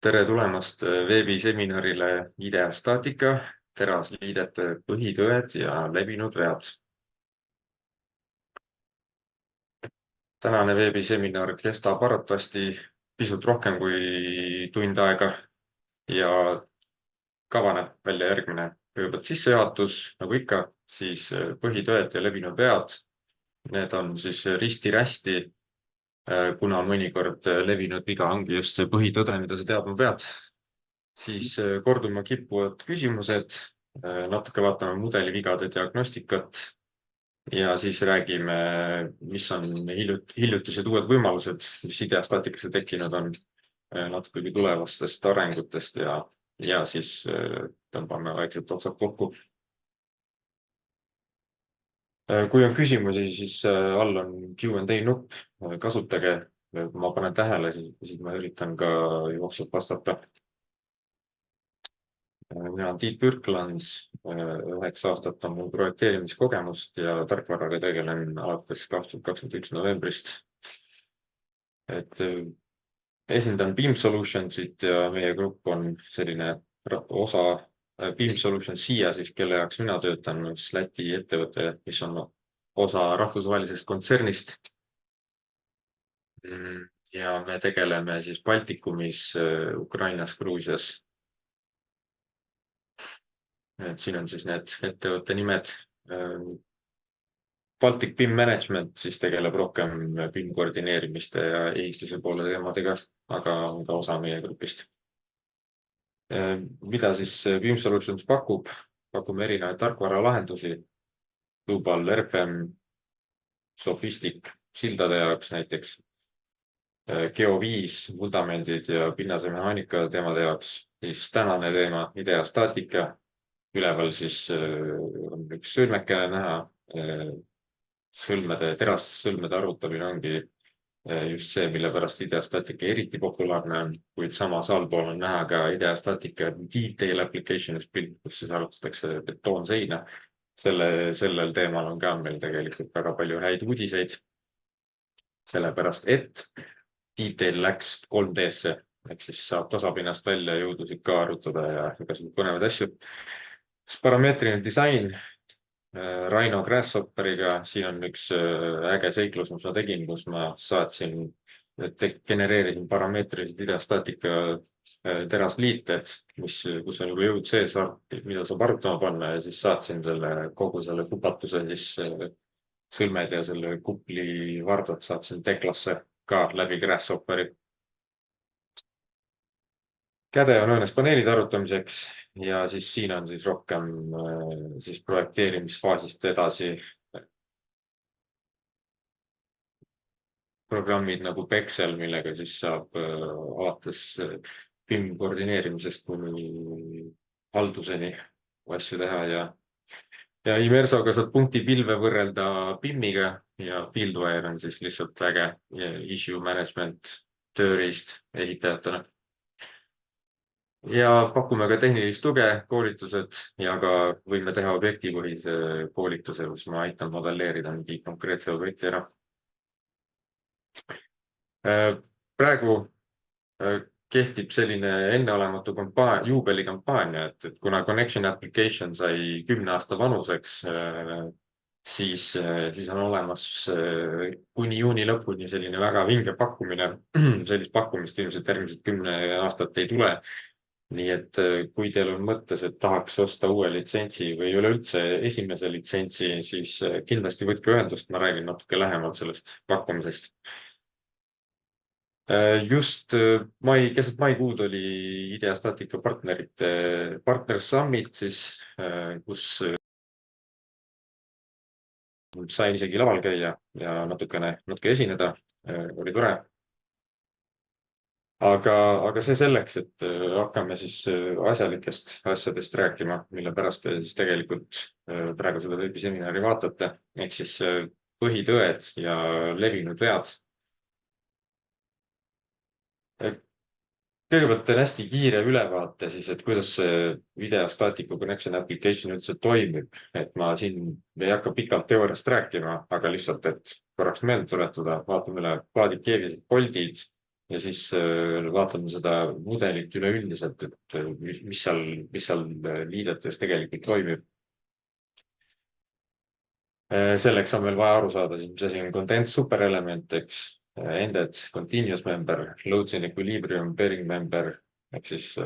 Tere tulemast veebiseminarile Ideastaatika, terasliidete põhitõed ja levinud vead. Tänane veebiseminar kestab arvatavasti pisut rohkem kui tund aega ja kavaneb välja järgmine. Kõigepealt sissejuhatus, nagu ikka, siis põhitõed ja levinud vead. Need on siis risti-rästi, kuna mõnikord levinud viga ongi just see põhitõde, mida sa teadma pead. Siis korduma kippuvad küsimused, natuke vaatame mudelivigade diagnostikat ja siis räägime, mis on hiljutised uued võimalused, mis ideastaatikasse tekkinud on, natuke tulevastest arengutest ja siis tõmbame vaikselt otsad kokku. Kui on küsimusi, siis all on Q&A nupp, kasutage. Kui ma panen tähele, siis ma üritan ka jooksvalt vastata. Mina olen Tiit Pürkland, 9 aastat on mul projekteerimiskogemust ja tarkvaraga tegelen alates 2021 novembrist. Esindan Beam Solutionsit ja meie grupp on selline osa Beam Solutions siia, siis kelle jaoks mina töötan, Läti ettevõte, mis on osa rahvusvahelisest kontsernist. Ja me tegeleme siis Baltikumis, Ukrainas, Gruusias. Siin on siis need ettevõtte nimed. Baltic BIM Management siis tegeleb rohkem BIM koordineerimiste ja ehituse poole teemadega, aga on ka osa meie grupist. Mida siis BIM Solutions pakub? Pakume erinevaid tarkvaralahendusi, Drupal, RPM, Sophistic, sildade jaoks näiteks, Geo5, vundamendid ja pinnasemehaanika teemade jaoks. Siis tänane teema, ideastaatika. Üleval siis on üks sõlmekene näha. Terassõlmede arvutamine ongi just see, mille pärast ideastaatika eriti populaarne on, kuid samas allpool on näha ka ideastaatika detail applications pilt, kus siis arvutatakse betoonseina. Sellel teemal on ka meil tegelikult väga palju häid uudiseid. Sellepärast, et detail läks 3D-sse, ehk siis saab tasapinnast välja jõudusid ka arvutada ja igasugu põnevaid asju. Parameetriline disain Raino Grasshopperiga. Siin on üks äge seiklus, mis ma tegin, kus ma genereerisin parameetrilised ideastaatika terasliited, kus on juba jõud sees, mida saab arvutama panna ja siis saatsin kogu selle kupatuse siis sõlmed ja selle kupli vardad saatsin Teklasse ka läbi Grasshopperi. Käde on õnnes paneelide arvutamiseks ja siis siin on siis rohkem siis projekteerimisfaasist edasi programmid nagu Pexel, millega siis saab alates BIM koordineerimisest kuni halduseni asju teha ja Immersoga saad punktipilve võrrelda BIM-iga ja Fieldwire on siis lihtsalt äge issue management tööriist ehitajatele. Ja pakume ka tehnilist tuge, koolitused ja ka võime teha objektipõhise koolituse, kus ma aitan modelleerida mingi konkreetse objekti ära. Praegu kehtib selline enneolematu juubelikampaania, et kuna Connection Application sai 10 aasta vanuseks, siis on olemas kuni juuni lõpuni selline väga vinge pakkumine. Sellist pakkumist ilmselt järgmised 10 aastat ei tule. Nii et kui teil on mõttes, et tahaks osta uue litsentsi või üleüldse esimese litsentsi, siis kindlasti võtke ühendust, ma räägin natuke lähemalt sellest pakkumisest. Just keset maikuud oli ideastaatika partner summit, siis, kus sain isegi laval käia ja natuke esineda, oli tore. Aga see selleks, et hakkame siis asjalikest asjadest rääkima, mille pärast te siis tegelikult praegu seda veebiseminari vaatate, ehk siis põhitõed ja levinud vead. Kõigepealt teen hästi kiire ülevaate siis, et kuidas see Ideastaatika Connection Application üldse toimib. Et ma siin ei hakka pikalt teooriast rääkima, aga lihtsalt, et korraks meelde tuletada, vaatame üle plaadid, keevised, poldid. ja siis vaatame seda mudelit üleüldiselt, et mis seal liidetes tegelikult toimib. Selleks on meil vaja aru saada siis, mis asi on condensed superelement, eks, ended, continuous member, loads in equilibrium, bearing member ehk siis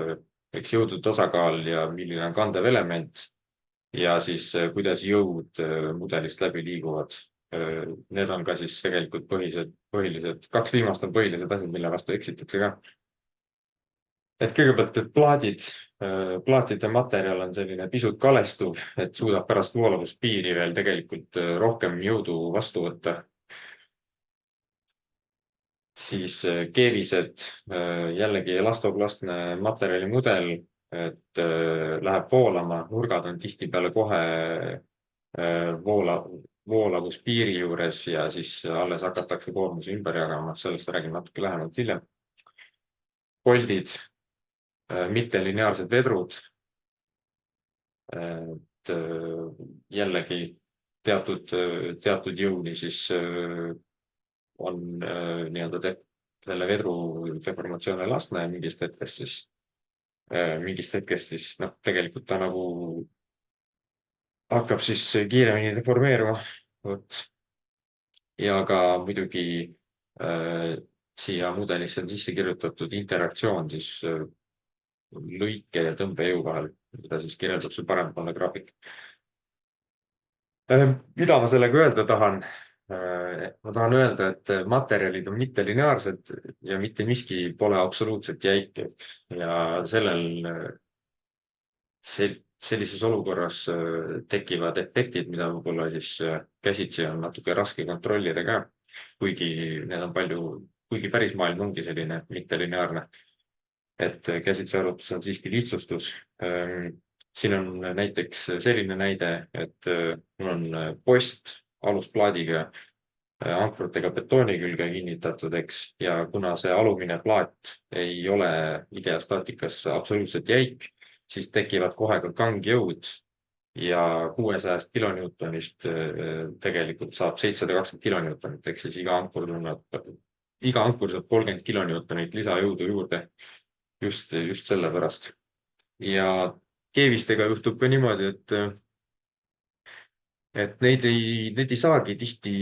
eks jõudude tasakaal ja milline on kandev element ja siis kuidas jõud mudelist läbi liiguvad. Need on ka siis tegelikult põhilised, kaks viimast on põhilised asjad, mille vastu eksitakse ka. Et kõigepealt, et plaatide materjal on selline pisut kalestuv, et suudab pärast voolavuspiiri veel tegelikult rohkem jõudu vastu võtta. Siis keevised, jällegi elastoplastne materjalimudel, et läheb voolama, nurgad on tihtipeale kohe voolavuspiiri juures ja siis alles hakatakse koormusi ümber jagama, sellest räägin natuke lähemalt hiljem. Poldid, mittelineaarsed vedrud, et jällegi teatud jõuni siis on nii-öelda selle vedru deformatsioon elastne ja mingist hetkest siis noh, tegelikult ta nagu hakkab siis kiiremini deformeeruma. Ja ka muidugi siia mudelisse on sisse kirjutatud interaktsioon siis lõike ja tõmbejõu vahel, mida siis kirjeldab see parempoolne graafik. Mida ma sellega öelda tahan? Ma tahan öelda, et materjalid on mittelineaarsed ja mitte miski pole absoluutselt jäik, eks. Ja sellises olukorras tekivad efektid, mida võib-olla siis käsitsi on natuke raske kontrollida ka, kuigi need on kuigi päris maailm ongi selline mittelineaarne, et käsitsi arvutus on siiski lihtsustus. Siin on näiteks selline näide, et mul on post alusplaadiga ankrutega betooni külge kinnitatud, eks, ja kuna see alumine plaat ei ole ideastaatikas absoluutselt jäik, siis tekivad kohe ka kangjõud ja 600 kilonewtonist tegelikult saab 720 kilonewtonit, ehk siis iga ankur saab 30 kilonewtonit lisajõudu juurde just sellepärast. Ja keevistega juhtub ka niimoodi, et neid ei saagi tihti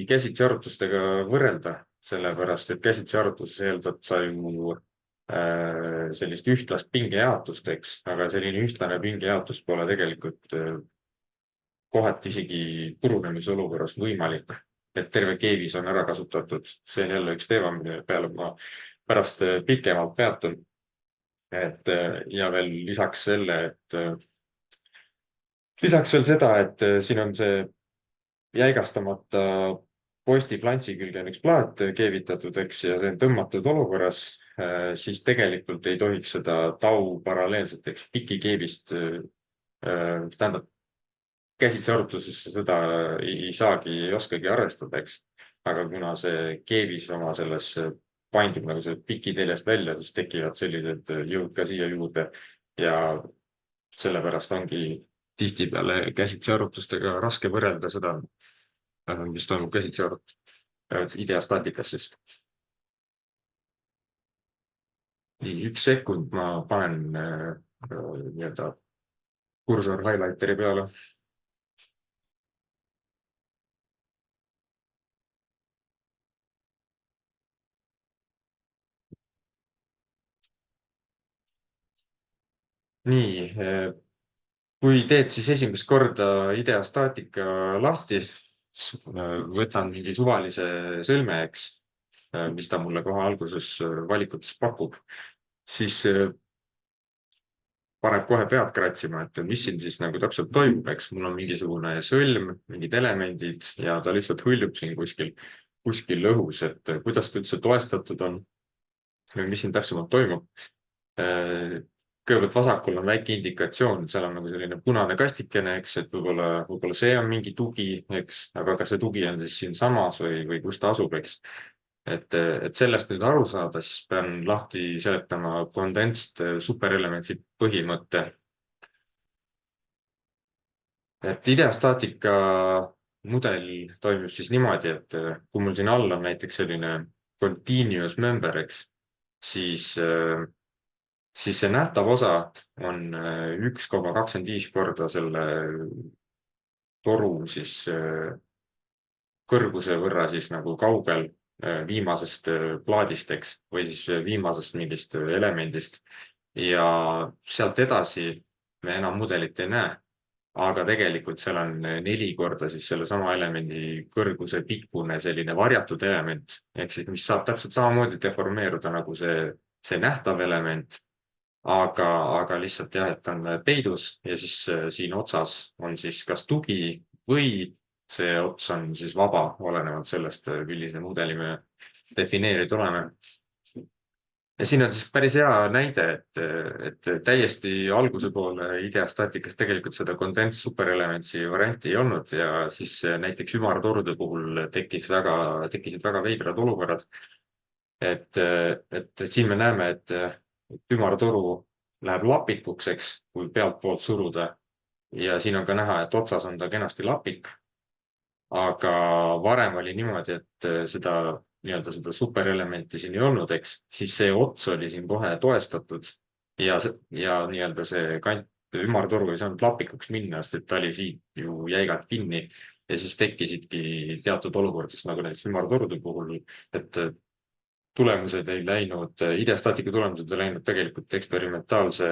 käsitsi arvutustega võrrelda, sellepärast et käsitsi arvutuses eeldad sa ju sellist ühtlast pingejaotust, eks, aga selline ühtlane pingejaotus pole tegelikult kohati isegi purunemise olukorras võimalik, et terve keevis on ära kasutatud. See on jälle üks teema, mille peale ma pärast pikemalt peatun. Ja veel lisaks veel seda, et siin on see jäigastamata posti flantsi külge on üks plaat keevitatud, eks, ja see on tõmmatud olukorras, siis tegelikult ei tohiks seda tau paralleelselt, eks, pikikeevist, tähendab, käsitsi arvutuses seda ei saagi, ei oskagi arvestada, eks. Aga kuna see keevis oma selles paindub nagu see pikiteljest välja, siis tekivad sellised jõud ka siia juurde ja sellepärast ongi tihtipeale käsitsi arvutustega raske võrrelda seda, mis toimub käsitsi ideastaatikas siis. Nii, 1 sekund ma panen nii-öelda kursor highlighteri peale. Nii, kui teed siis esimest korda ideastaatika lahti, võtan mingi suvalise sõlme, eks, mis ta mulle kohe alguses valikutes pakub, siis paneb kohe pead kratsima, et mis siin siis nagu täpselt toimub, eks mul on mingisugune sõlm, mingid elemendid ja ta lihtsalt hõljub siin kuskil õhus, et kuidas ta üldse toestatud on või mis siin täpsemalt toimub. Kõigepealt vasakul on väike indikatsioon, seal on nagu selline punane kastikene, eks, et võib-olla see on mingi tugi, eks, aga kas see tugi on siis siinsamas või kus ta asub, eks. Et sellest nüüd aru saada, siis pean lahti seletama condensed superelementsi põhimõtte. Et ideastaatika mudel toimib siis niimoodi, et kui mul siin all on näiteks selline continuous member, eks, siis see nähtav osa on 1,25 korda selle toru siis kõrguse võrra siis nagu kaugel viimasest plaadist, eks, või siis viimasest mingist elemendist. Ja sealt edasi me enam mudelit ei näe, aga tegelikult seal on 4 korda siis sellesama elemendi kõrguse pikkune selline varjatud element, ehk siis mis saab täpselt samamoodi deformeeruda nagu see nähtav element, aga lihtsalt jah, et on peidus ja siis siin otsas on siis kas tugi või see ots on siis vaba, olenevalt sellest, millise mudeli me defineerida oleme. Ja siin on siis päris hea näide, et täiesti alguse poole ideastaatikas tegelikult seda condensed superelementsi varianti ei olnud ja siis näiteks ümartorude puhul tekkisid väga veidrad olukorrad. Et siin me näeme, et ümartoru läheb lapikuks, eks, kui pealtpoolt suruda. Ja siin on ka näha, et otsas on ta kenasti lapik. Aga varem oli niimoodi, et seda superelementi siin ei olnud, eks, siis see ots oli siin kohe toestatud ja nii-öelda see kant, ümartoru ei saanud lapikuks minna, sest et ta oli siin ju jäigalt kinni ja siis tekkisidki teatud olukordades nagu näiteks ümartorude puhul, et tulemused ei läinud, ideastaatika tulemused ei läinud tegelikult eksperimentaalse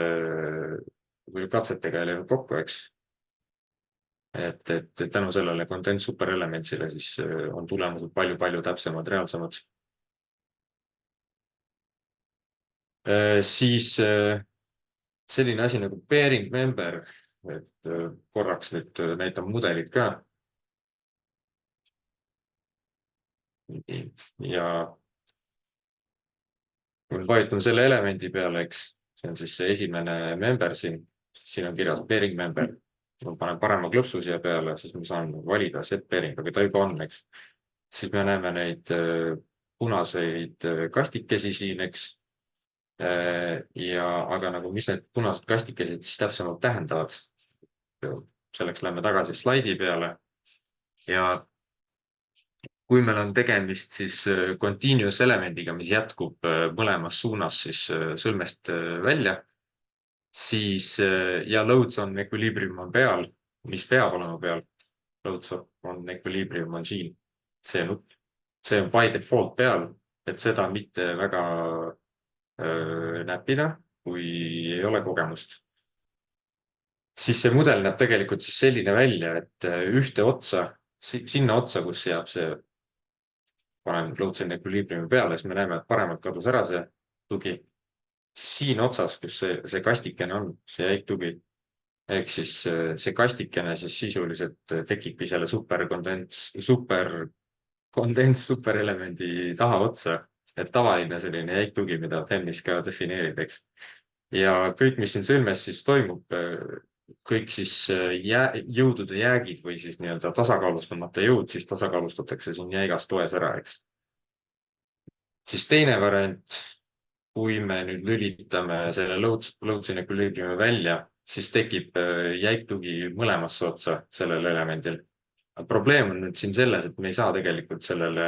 või katsetega ei läinud kokku, eks. Et tänu sellele condensed superelementsile siis on tulemused palju-palju täpsemad, reaalsemad. Siis selline asi nagu pairing member, et korraks nüüd näitan mudelit ka. Ja kui vajutame selle elemendi peale, eks, see on siis see esimene member siin on kirjas pairing member. Ma panen parema klõpsu siia peale, siis ma saan valida set pairing, aga ta juba on, eks. Siis me näeme neid punaseid kastikesi siin, eks. Aga nagu, mis need punased kastikesed siis täpsemalt tähendavad? Selleks lähme tagasi slaidi peale. Ja kui meil on tegemist siis continuous elemendiga, mis jätkub mõlemas suunas siis sõlmest välja, siis ja loads on equilibrium on peal, mis peab olema peal. Loads on equilibrium on siin, see nut, see on by default peal, et seda mitte väga näppida, kui ei ole kogemust. Siis see mudel näeb tegelikult siis selline välja, et ühte otsa, sinna otsa, kus jääb see, panen loads on equilibriumi peale, siis me näeme, et paremalt kadus ära see tugi. Siin otsas, kus see kastikene on, see jäik tugi, ehk siis see kastikene siis sisuliselt tekibki selle superelemendi taha otsa, et tavaline selline jäik tugi, mida FEM-is ka defineerib, eks. Ja kõik, mis siin sõlmes siis toimub, kõik siis jõudude jäägid või siis nii-öelda tasakaalustamata jõud, siis tasakaalustatakse siin jäigas toes ära, eks. Siis teine variant, kui me nüüd lülitame selle loads in equilibriumi välja, siis tekib jäiktugi mõlemasse otsa sellel elemendil. Probleem on nüüd siin selles, et me ei saa tegelikult sellele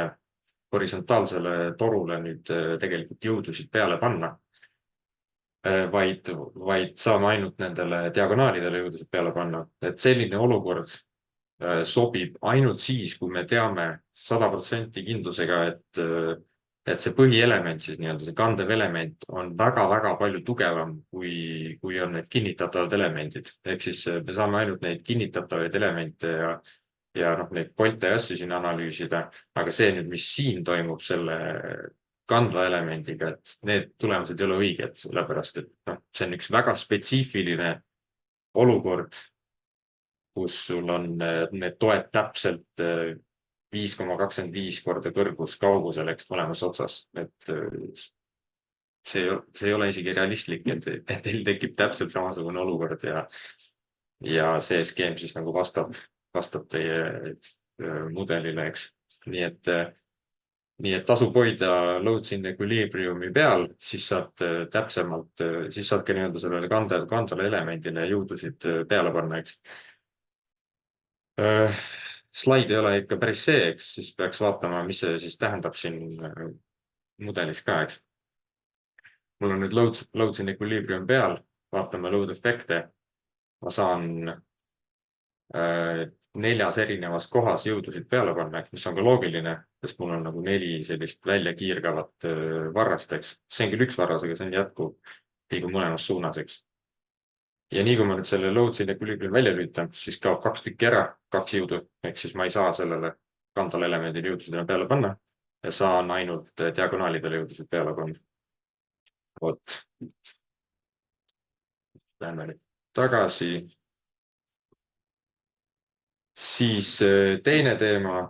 horisontaalsele torule nüüd tegelikult jõudusid peale panna, vaid saame ainult nendele diagonaalidele jõudusid peale panna. Et selline olukord sobib ainult siis, kui me teame 100% kindlusega, et see põhielement, siis nii-öelda see kandev element on väga-väga palju tugevam, kui on need kinnitatavad elemendid. Ehk siis me saame ainult neid kinnitatavaid elemente ja neid polte ja asju siin analüüsida, aga see nüüd, mis siin toimub selle kandva elemendiga, et need tulemused ei ole õiged, sellepärast et see on üks väga spetsiifiline olukord, kus sul on need toed täpselt 5,25 korda kõrgus kaugusel, eks, mõlemas otsas. Et see ei ole isegi realistlik, et teil tekib täpselt samasugune olukord ja see skeem siis nagu vastab teie mudelile, eks. Nii et tasub hoida loads in equilibriumi peal, siis saad täpsemalt, siis saad ka nii-öelda sellele kandvale elemendile jõudusid peale panna, eks. Slaid ei ole ikka päris see, eks, siis peaks vaatama, mis see siis tähendab siin mudelis ka, eks. mul on nüüd loads in equilibrium peal, vaatame load efekte. Ma saan 4 erinevas kohas jõudusid peale panna, mis on ka loogiline, sest mul on nagu 4 sellist välja kiirgavat varrast, eks. See on küll üks varras, aga see on jätkuv, liigub mõlemas suunas, eks. Ja nii kui ma nüüd selle load in equilibrium välja lülitan, siis kaob 2 tükki ära, 2 jõudu, ehk siis ma ei saa sellele kandvale elemendile jõudusid enam peale panna ja saan ainult diagonaalidele jõudusid peale panna. Vot. Lähme nüüd tagasi. Siis teine teema,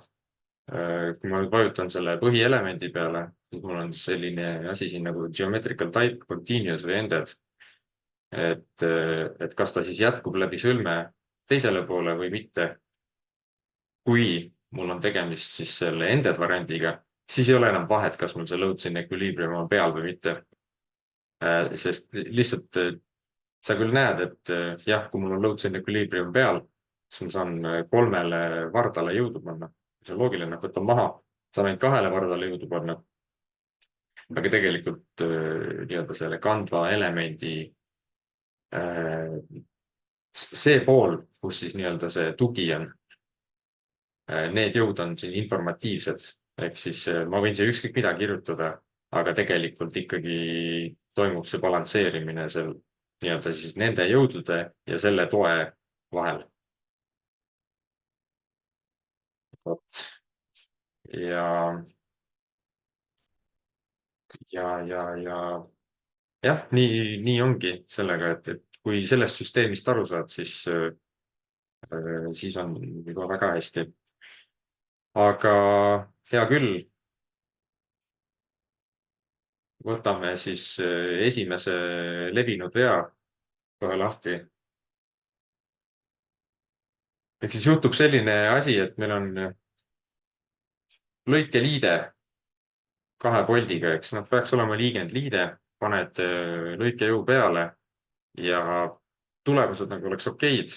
kui ma nüüd vajutan selle põhielemendi peale, siis mul on selline asi siin nagu geometrical type, continuous või ended. Et kas ta siis jätkub läbi sõlme teisele poole või mitte. Kui mul on tegemist siis selle ended variandiga, siis ei ole enam vahet, kas mul see loads in equilibrium on peal või mitte. Sest lihtsalt sa küll näed, et jah, kui mul on loads in equilibrium peal, siis ma saan 3 vardale jõudu panna. See on loogiline, võtan maha, saan ainult 2 vardale jõudu panna. Aga tegelikult nii-öelda selle kandva elemendi see pool, kus siis nii-öelda see tugi on, need jõud on siin informatiivsed, ehk siis ma võin siia ükskõik mida kirjutada, aga tegelikult ikkagi toimub see balansseerimine seal nii-öelda siis nende jõudude ja selle toe vahel. Vot. Jah, nii ongi sellega, et kui sellest süsteemist aru saad, siis on juba väga hästi. Aga hea küll. Võtame siis esimese levinud vea kohe lahti. Ehk siis juhtub selline asi, et meil on lõikeliide 2 poldiga, eks nad peaks olema liigendliide, paned lõikejõu peale ja tulemused nagu oleks okeid.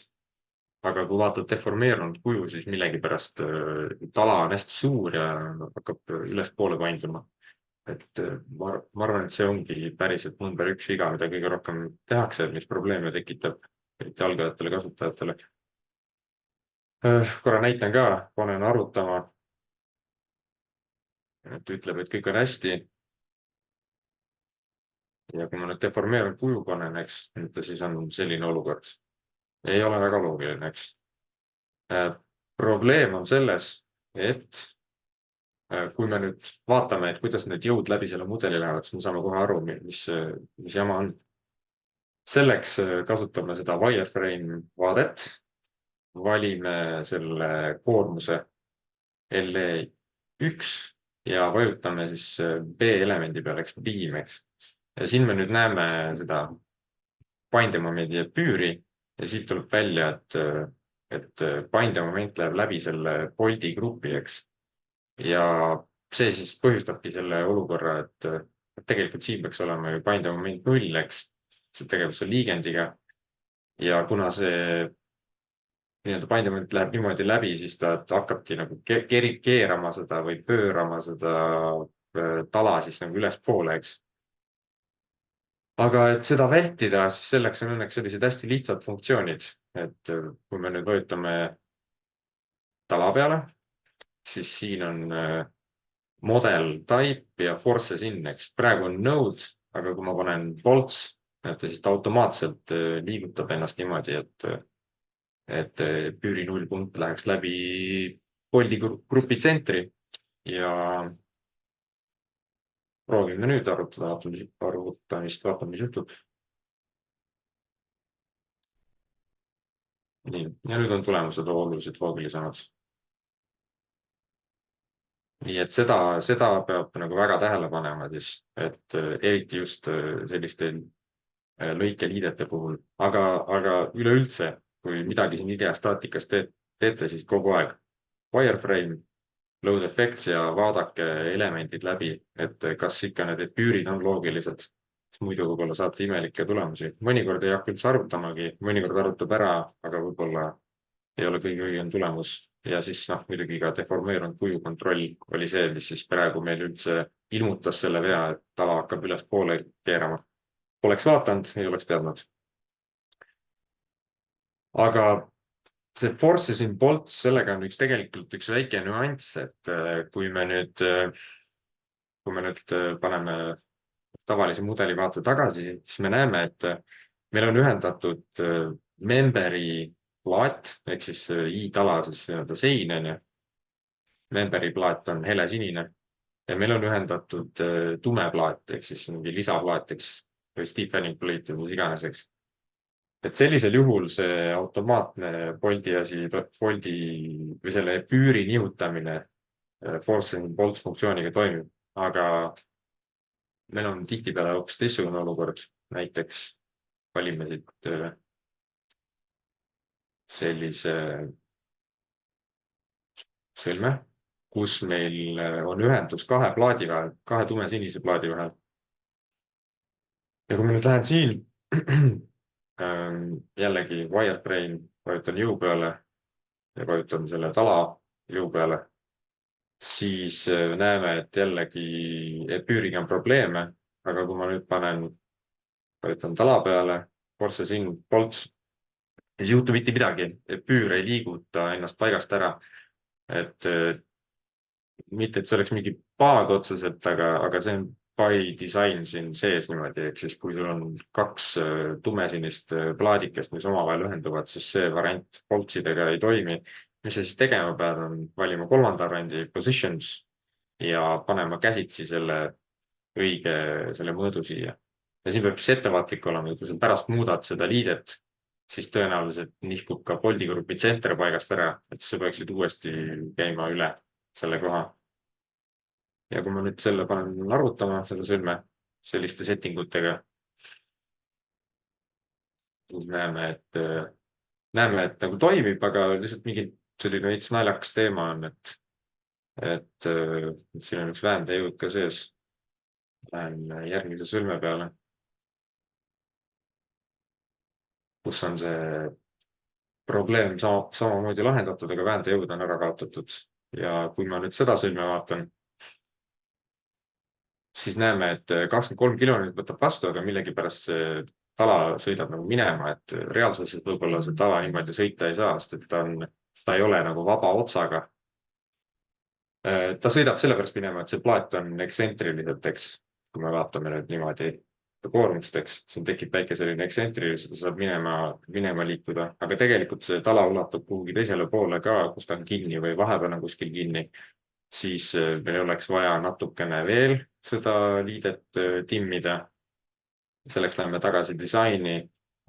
Aga kui vaatad deformeerunud kuju, siis millegipärast tala on hästi suur ja hakkab ülespoole painduma. Et ma arvan, et see ongi päriselt number 1 viga, mida kõige rohkem tehakse, mis probleeme tekitab eriti algajatele kasutajatele. Korra näitan ka, panen arvutama. Et ütleb, et kõik on hästi. Ja kui ma nüüd deformeerunud kuju panen, eks, siis on selline olukord. Ei ole väga loogiline, eks. Probleem on selles, et kui me nüüd vaatame, et kuidas need jõud läbi selle mudeli lähevad, siis me saame kohe aru, mis jama on. Selleks kasutame seda wireframe vaadet. Valime selle koormuse LE1 ja vajutame siis B-elemendi peale, eks beam, eks. Ja siin me nüüd näeme seda paindemomendi ja püüri ja siit tuleb välja, et paindemoment läheb läbi selle poldi grupi, eks. Ja see siis põhjustabki selle olukorra, et tegelikult siin peaks olema ju paindemoment 0, eks. See tegevus on liigendiga. Ja kuna see nii-öelda paindemoment läheb niimoodi läbi, siis ta hakkabki nagu keerama seda või pöörama seda tala siis nagu ülespoole, eks. Aga et seda vältida, siis selleks on õnneks sellised hästi lihtsad funktsioonid, et kui me nüüd vajutame tala peale, siis siin on model type ja forces in, eks. Praegu on node, aga kui ma panen bolts, siis ta automaatselt liigutab ennast niimoodi, et püüri nullpunkt läheks läbi poldi grupi tsentri ja proovime nüüd arvutamist, vaatame, mis juhtub. Nii, ja nüüd on tulemused oluliselt loogilisemad. Nii et seda peab nagu väga tähele panema, et eriti just selliste lõikeliidete puhul, aga üleüldse, kui midagi siin ideastaatikas teete, siis kogu aeg wireframe, load effects ja vaadake elemendid läbi, et kas ikka need püürid on loogilised, siis muidu võib-olla saate imelikke tulemusi. Mõnikord ei hakka üldse arvutamagi, mõnikord arvutab ära, aga võib-olla ei ole kõige õigem tulemus. Ja siis muidugi ka deformeerunud kuju kontroll oli see, mis siis praegu meil üldse ilmutas selle vea, et tala hakkab ülespoole keerama. Poleks vaatanud, ei oleks teadnud. Aga see forces in bolts, sellega on tegelikult üks väike nüanss, et kui me nüüd paneme tavalise mudeli vaate tagasi, siis me näeme, et meil on ühendatud memberi plaat ehk siis i-tala siis nii-öelda sein on ju. Memberi plaat on helesinine ja meil on ühendatud tume plaat ehk siis mingi lisaplaat, eks, või stiffening plate või mis iganes, eks. Et sellisel juhul see automaatne boldi või selle püüri nihutamine force and bolts funktsiooniga toimib, aga meil on tihtipeale hoopis teistsugune olukord. Näiteks valime siit sellise sõlme, kus meil on ühendus kahe plaadi vahel, kahe tumesinise plaadi vahel. Ja kui ma nüüd lähen siin jällegi wireframe, vajutan jõu peale ja vajutan selle tala jõu peale, siis näeme, et jällegi püüriga on probleeme, aga kui ma nüüd vajutan tala peale, forces in bolts, siis ei juhtu mitte midagi, püür ei liiguta ennast paigast ära. Et mitte, et see oleks mingi bug otseselt, aga see on by design siin sees niimoodi, ehk siis kui sul on kaks tumesinist plaadikest, mis omavahel ühenduvad, siis see variant boltsidega ei toimi. Mis sa siis tegema pead, on valima kolmanda variandi positions ja panema käsitsi selle mõõdu siia. Ja siin peab siis ettevaatlik olema, kui sa pärast muudad seda liidet, siis tõenäoliselt nihkub ka boldigrupi tsenter paigast ära, et sa peaksid uuesti käima üle selle koha. Ja kui ma nüüd selle panen arvutama, selle sõlme selliste settingutega, siis näeme, et nagu toimib, aga lihtsalt mingi selline veits naljakas teema on, et siin on üks väändejõud ka sees. Lähen järgmise sõlme peale, kus on see probleem samamoodi lahendatud, aga väändejõud on ära kaotatud. Ja kui ma nüüd seda sõlme vaatan, siis näeme, et 23 kilomeetrit võtab vastu, aga millegipärast see tala sõidab nagu minema, et reaalsuses võib-olla see tala niimoodi sõita ei saa, sest et ta ei ole nagu vaba otsaga. Ta sõidab sellepärast minema, et see plaat on ekstsentriliselt, eks, kui me vaatame nüüd niimoodi koormust, eks, siin tekib väike selline ekstsentrilisus, ta saab minema liikuda, aga tegelikult see tala ulatub kuhugi teisele poole ka, kus ta on kinni või vahepeal on kuskil kinni, siis meil oleks vaja natukene veel seda liidet timmida. Selleks läheme tagasi disaini,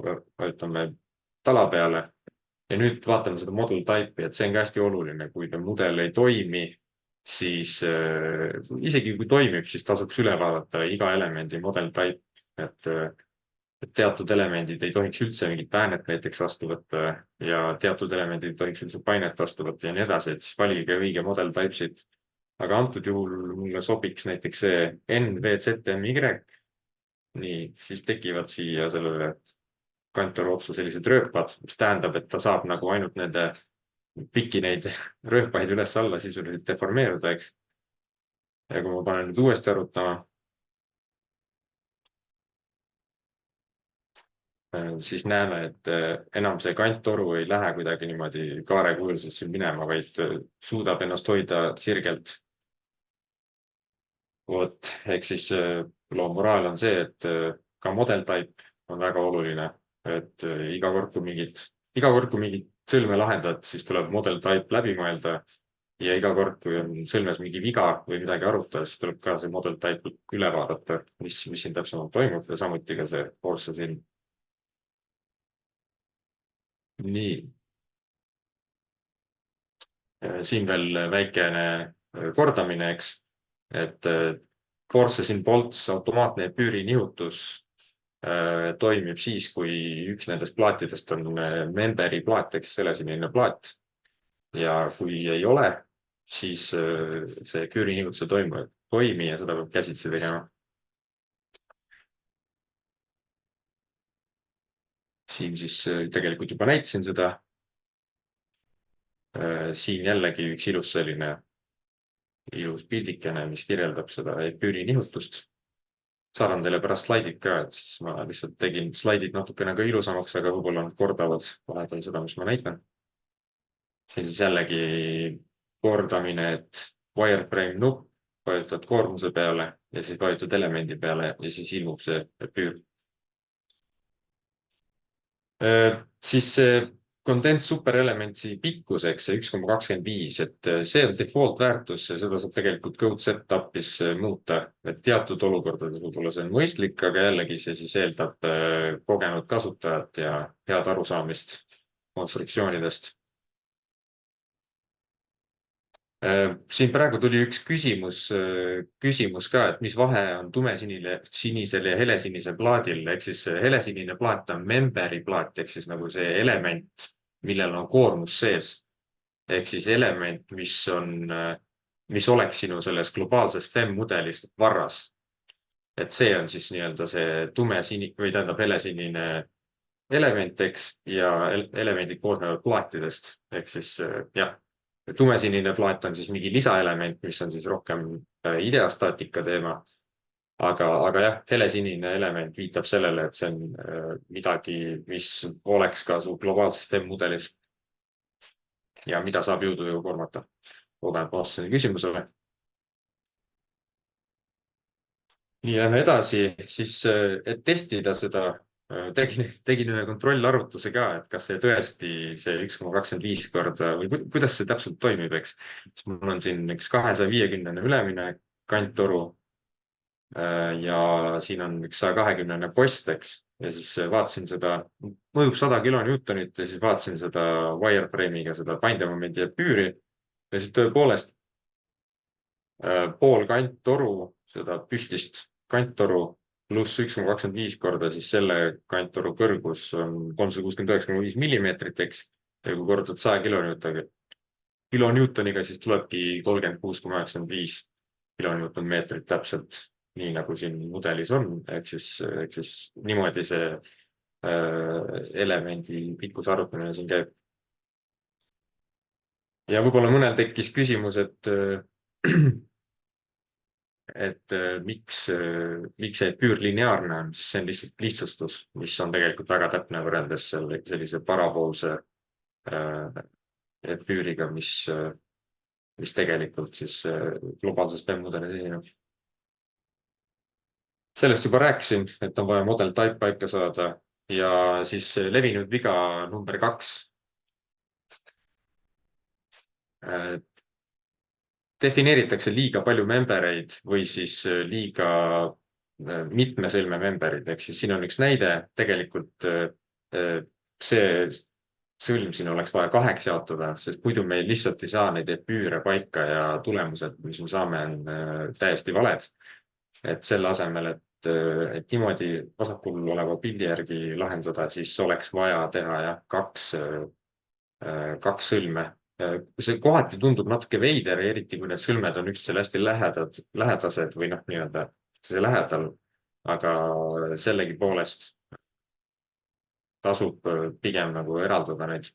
vajutame tala peale ja nüüd vaatame seda model type'i, et see on ka hästi oluline, kui mudel ei toimi, siis isegi kui toimib, siis tasuks üle vaadata iga elemendi model type, et teatud elemendid ei tohiks üldse mingit päänet näiteks vastu võtta ja teatud elemendid ei tohiks üldse painet vastu võtta ja nii edasi, et siis valige õige model type'sid. Aga antud juhul mulle sobiks näiteks see NVZMY. Nii, siis tekivad siia sellele kantorotsu sellised rööpad, mis tähendab, et ta saab nagu ainult nende pikki neid rööpaid üles-alla sisuliselt deformeeruda, eks. Ja kui ma panen nüüd uuesti arutama, siis näeme, et enam see kanttoru ei lähe kuidagi niimoodi kaarekujuliselt minema, vaid suudab ennast hoida sirgelt. Vot, ehk siis loo moraal on see, et ka model type on väga oluline, et iga kord, kui mingit sõlme lahendad, siis tuleb model type läbi mõelda ja iga kord, kui on sõlmes mingi viga või midagi arutada, siis tuleb ka see model type üle vaadata, mis siin täpsemalt toimub ja samuti ka see force siin. Nii. Siin veel väikene kordamine, eks, et forces in bolts automaatne püürinihutus toimib siis, kui üks nendest plaatidest on memberi plaat, eks helesinine plaat. Ja kui ei ole, siis see püürinihutus ei toimi ja seda peab käsitsi tegema. Siin siis tegelikult juba näitasin seda. Siin jällegi üks ilus pildikene, mis kirjeldab seda epüüri nihutust. Saadan teile pärast slaidid ka, et siis ma lihtsalt tegin slaidid natukene ka ilusamaks, aga võib-olla nad kordavad vahepeal seda, mis ma näitan. Siin siis jällegi kordamine, et wireframe nupp, vajutad koormuse peale ja siis vajutad elemendi peale ja siis ilmub see epüür. Siis see kondens superelementsi pikkuseks, see 1,25, et see on default väärtus ja seda saab tegelikult code setup'is muuta, et teatud olukordades võib-olla see on mõistlik, aga jällegi see siis eeldab kogenud kasutajat ja head arusaamist konstruktsioonidest. Siin praegu tuli üks küsimus ka, et mis vahe on tumesinisel ja helesinisel plaadil, ehk siis helesinine plaat on memberi plaat, ehk siis nagu see element, millel on koormus sees. Ehk siis element, mis oleks sinu selles globaalses FEM mudelis varras. Et see on siis nii-öelda see või tähendab helesinine element, eks, ja elemendid koosnevad plaatidest, ehk siis jah. Tumesinine plaat on siis mingi lisaelement, mis on siis rohkem ideastaatika teema. Aga jah, helesinine element viitab sellele, et see on midagi, mis oleks ka su globaalses FEM mudelis ja mida saab jõudu koormata. Loodan, et vastasin küsimusele. Nii, lähme edasi, siis et testida seda tegin ühe kontrollarvutuse ka, et kas see tõesti see 1,25 korda või kuidas see täpselt toimib, eks. Mul on siin üks 250 ülemine kanttoru ja siin on üks 120 post, eks. Ja siis vaatasin seda, mõjub 100 kilonewtonit ja siis vaatasin seda wireframe'iga seda paindemomendi epüüri ja siis tõepoolest pool kanttoru, seda püstist kanttoru pluss 1,25 korda, siis selle kanttoru kõrgus on 369,5 millimeetrit, eks. Ja kui korrutad 100 kilonewtoniga, siis tulebki 36,95 kilonewton meetrit täpselt nii, nagu siin mudelis on. Ehk siis niimoodi see elemendi pikkuse arvutamine siin käib. Ja võib-olla mõnel tekkis küsimus, et miks see püürlineaarne on, siis see on lihtsalt lihtsustus, mis on tegelikult väga täpne võrreldes sellise paraboolse püüriga, mis tegelikult siis globaalses PEM-mudelis esineb. Sellest juba rääkisin, et on vaja model type paika saada ja siis levinud viga number 2. Defineeritakse liiga palju membereid või siis liiga mitme sõlme memberid. Ehk siis siin on üks näide, tegelikult see sõlm siin oleks vaja 2 jaotada, sest muidu me lihtsalt ei saa neid epüüre paika ja tulemused, mis me saame, on täiesti valed. Et selle asemel, et niimoodi vasakul oleva pildi järgi lahendada, siis oleks vaja teha jah, 2 sõlme. See kohati tundub natuke veider, eriti kui need sõlmed on üksteisele hästi lähedased või noh, nii-öelda see lähedal, aga sellegipoolest tasub pigem nagu eraldada neid.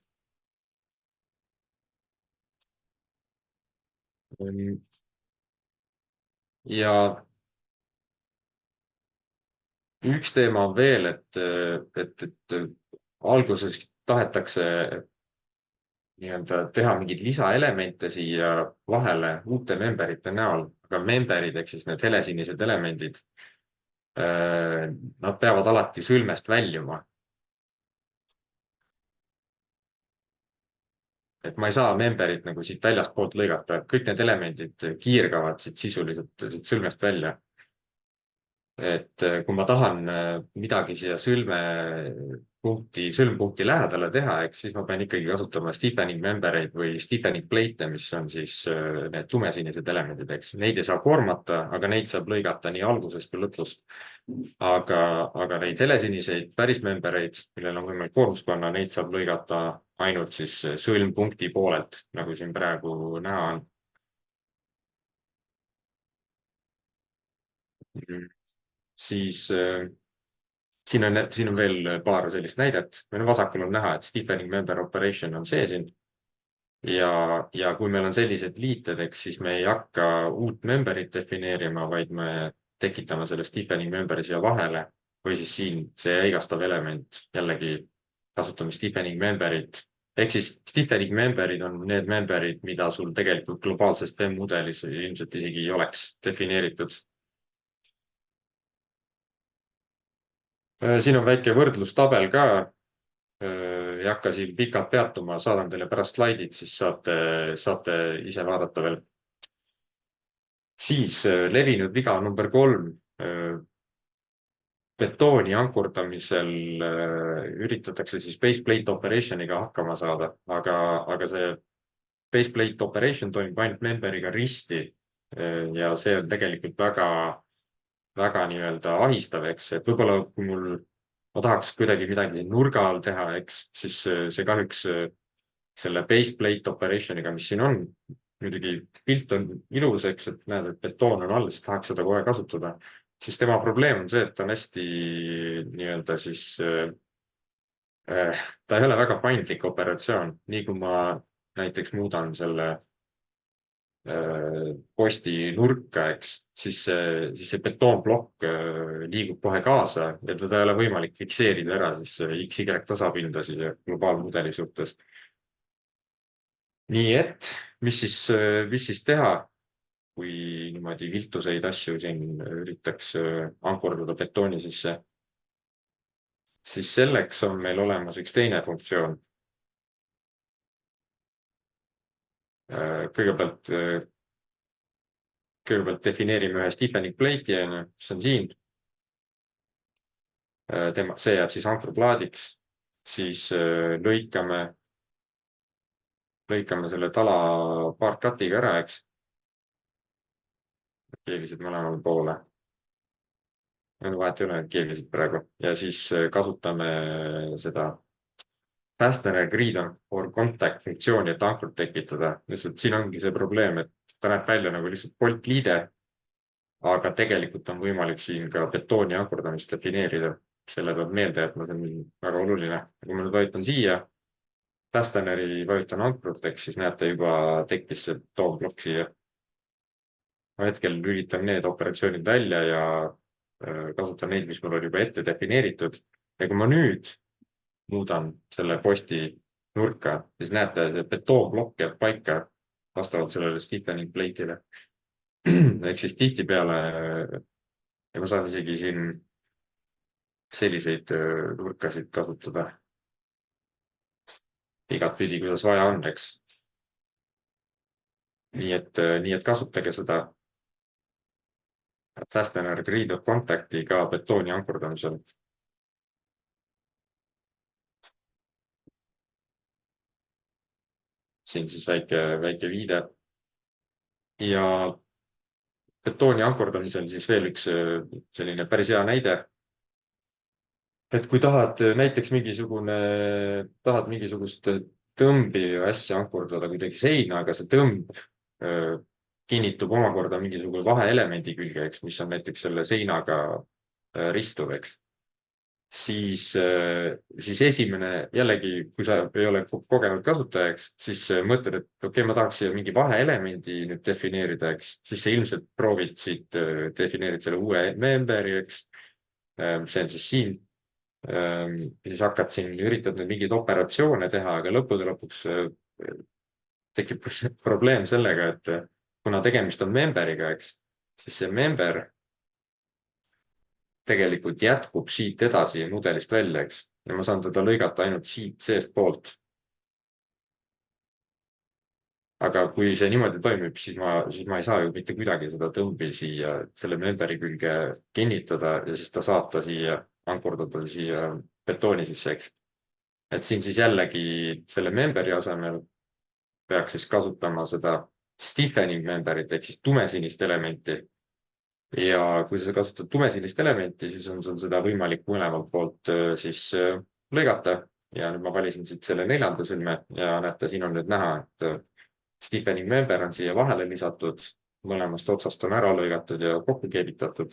Ja üks teema on veel, et alguses tahetakse nii-öelda teha mingeid lisaelemente siia vahele uute memberite näol, aga memberid ehk siis need helesinised elemendid, nad peavad alati sõlmest väljuma. Et ma ei saa memberit nagu siit väljast poolt lõigata, kõik need elemendid kiirgavad siit sisuliselt siit sõlmest välja. Et kui ma tahan midagi siia sõlmpunkti lähedale teha, eks siis ma pean ikkagi kasutama stiffening membereid või stiffening plate'e, mis on siis need tumesinised elemendid, eks. Neid ei saa koormata, aga neid saab lõigata nii algusest kui lõpust. Aga neid helesiniseid päris membereid, millel on võimalik koormust panna, neid saab lõigata ainult siis sõlmpunkti poolelt, nagu siin praegu näha on. Siis siin on veel paar sellist näidet. Meil vasakul on näha, et stiffening member operation on see siin. ja kui meil on sellised liited, siis me ei hakka uut member'it defineerima, vaid me tekitame selle stiffening member'i siia vahele või siis siin see jäigastav element jällegi kasutame stiffening member'it. Ehk siis stiffening member'id on need member'id, mida sul tegelikult globaalses FEM mudelis ilmselt isegi ei oleks defineeritud. Siin on väike võrdlustabel ka. Ei hakka siin pikalt peatuma, saadan teile pärast slaidid, siis saate ise vaadata veel. Siis levinud viga number 3. Betooni ankurdamisel üritatakse siis baseplate operationiga hakkama saada, aga see baseplate operation toimub ainult member'iga risti ja see on tegelikult väga nii-öelda ahistav, eks, et võib-olla kui ma tahaks kuidagi midagi siin nurga all teha, eks, siis see kahjuks selle baseplate operationiga, mis siin on, muidugi pilt on ilus, eks, et näed, et betoon on all, siis tahaks seda kohe kasutada, siis tema probleem on see, et ta on hästi nii-öelda siis ta ei ole väga paindlik operatsioon, nii kui ma näiteks muudan selle posti nurka, eks, siis see betoonplokk liigub kohe kaasa ja teda ei ole võimalik fikseerida ära siis XY tasapinda siia globaalmudeli suhtes. Nii et, mis siis teha, kui niimoodi viltuseid asju siin üritaks ankurdada betooni sisse, siis selleks on meil olemas üks teine funktsioon. Kõigepealt defineerime ühe stiffening plate'i, mis on siin. See jääb siis ankruplaadiks, siis lõikame selle tala part cut'iga ära, eks. Keevisid mõlemale poole. Vahet ei ole, keevisid praegu ja siis kasutame seda fastener agreed for contact funktsiooni, et ankrut tekitada. Lihtsalt siin ongi see probleem, et ta näeb välja nagu lihtsalt boltliide, aga tegelikult on võimalik siin ka betooni ankurdamist defineerida. Selle peab meelde, et see on väga oluline. Kui ma nüüd vajutan siia, fasteneri vajutan ankrut, siis näete juba tekkis see betoonplokk siia. Ma hetkel lülitan need operatsioonid välja ja kasutan neid, mis mul oli juba ette defineeritud. Ja kui ma nüüd muudan selle posti nurka, siis näete, see betoonplokk jääb paika vastavalt sellele stiffening plate'ile. Ehk siis tihtipeale ja ma saan isegi siin selliseid nurkasid kasutada. Igat pidi, kuidas vaja on, eks. Nii et kasutage seda fastener agreed of contact'i ka betooni ankurdamisel. Siin siis väike viide. Ja betooni ankurdamisel siis veel üks selline päris hea näide. Et kui tahad näiteks mingisugust tõmbi asja ankurdada kuidagi seina, aga see tõmb kinnitub omakorda mingisugune vaheelemendi külge, eks, mis on näiteks selle seinaga ristuv, eks. Siis esimene jällegi, kui sa ei ole kogenud kasutajaks, siis mõtled, et okei, ma tahaks siia mingi vaheelemendi nüüd defineerida, eks, siis sa ilmselt proovid siit, defineerid selle uue member'i, eks. See on siis siin. Siis hakkad siin, üritad nüüd mingeid operatsioone teha, aga lõppude lõpuks tekib probleem sellega, et kuna tegemist on member'iga, eks, siis see member tegelikult jätkub siit edasi mudelist välja, eks. Ja ma saan teda lõigata ainult siit seest poolt. Aga kui see niimoodi toimib, siis ma ei saa ju mitte kuidagi seda tõmbi siia selle member'i külge kinnitada ja siis ta saata siia, ankurdada siia betooni sisse, eks. Et siin siis jällegi selle member'i asemel peaks siis kasutama seda stiffening member'it ehk siis tumesinist elementi. Ja kui sa kasutad tumesinist elementi, siis on sul seda võimalik mõlemalt poolt siis lõigata ja nüüd ma valisin siit selle 4. sõlme ja näete, siin on nüüd näha, et stiffening member on siia vahele lisatud, mõlemast otsast on ära lõigatud ja kokku keevitatud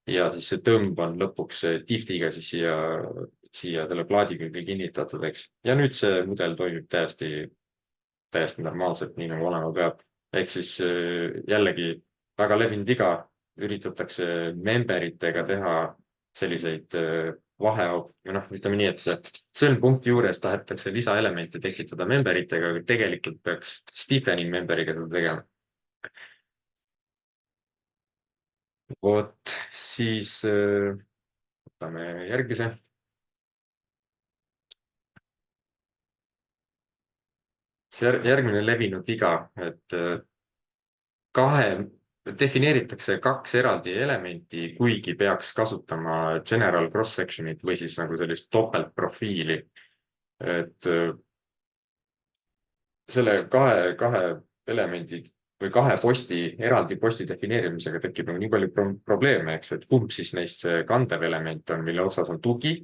ja siis see tõmb on lõpuks tiftiga siis siia selle plaadi külge kinnitatud, eks. Ja nüüd see mudel toimib täiesti täiesti normaalselt, nii nagu olema peab. Ehk siis jällegi väga levinud viga, üritatakse memberitega teha selliseid vahe, või noh, ütleme nii, et sõlmpunkti juures tahetakse lisaelemente tekitada memberitega, aga tegelikult peaks stiffening memberiga seda tegema. Vot, siis võtame järgmise. See järgmine levinud viga, et defineeritakse kaks eraldi elementi, kuigi peaks kasutama general cross-section'it või siis nagu sellist topeltprofiili. Et selle kahe elemendi või kahe eraldi posti defineerimisega tekib nagu nii palju probleeme, eks, et kumb siis neist see kandev element on, mille otsas on tugi,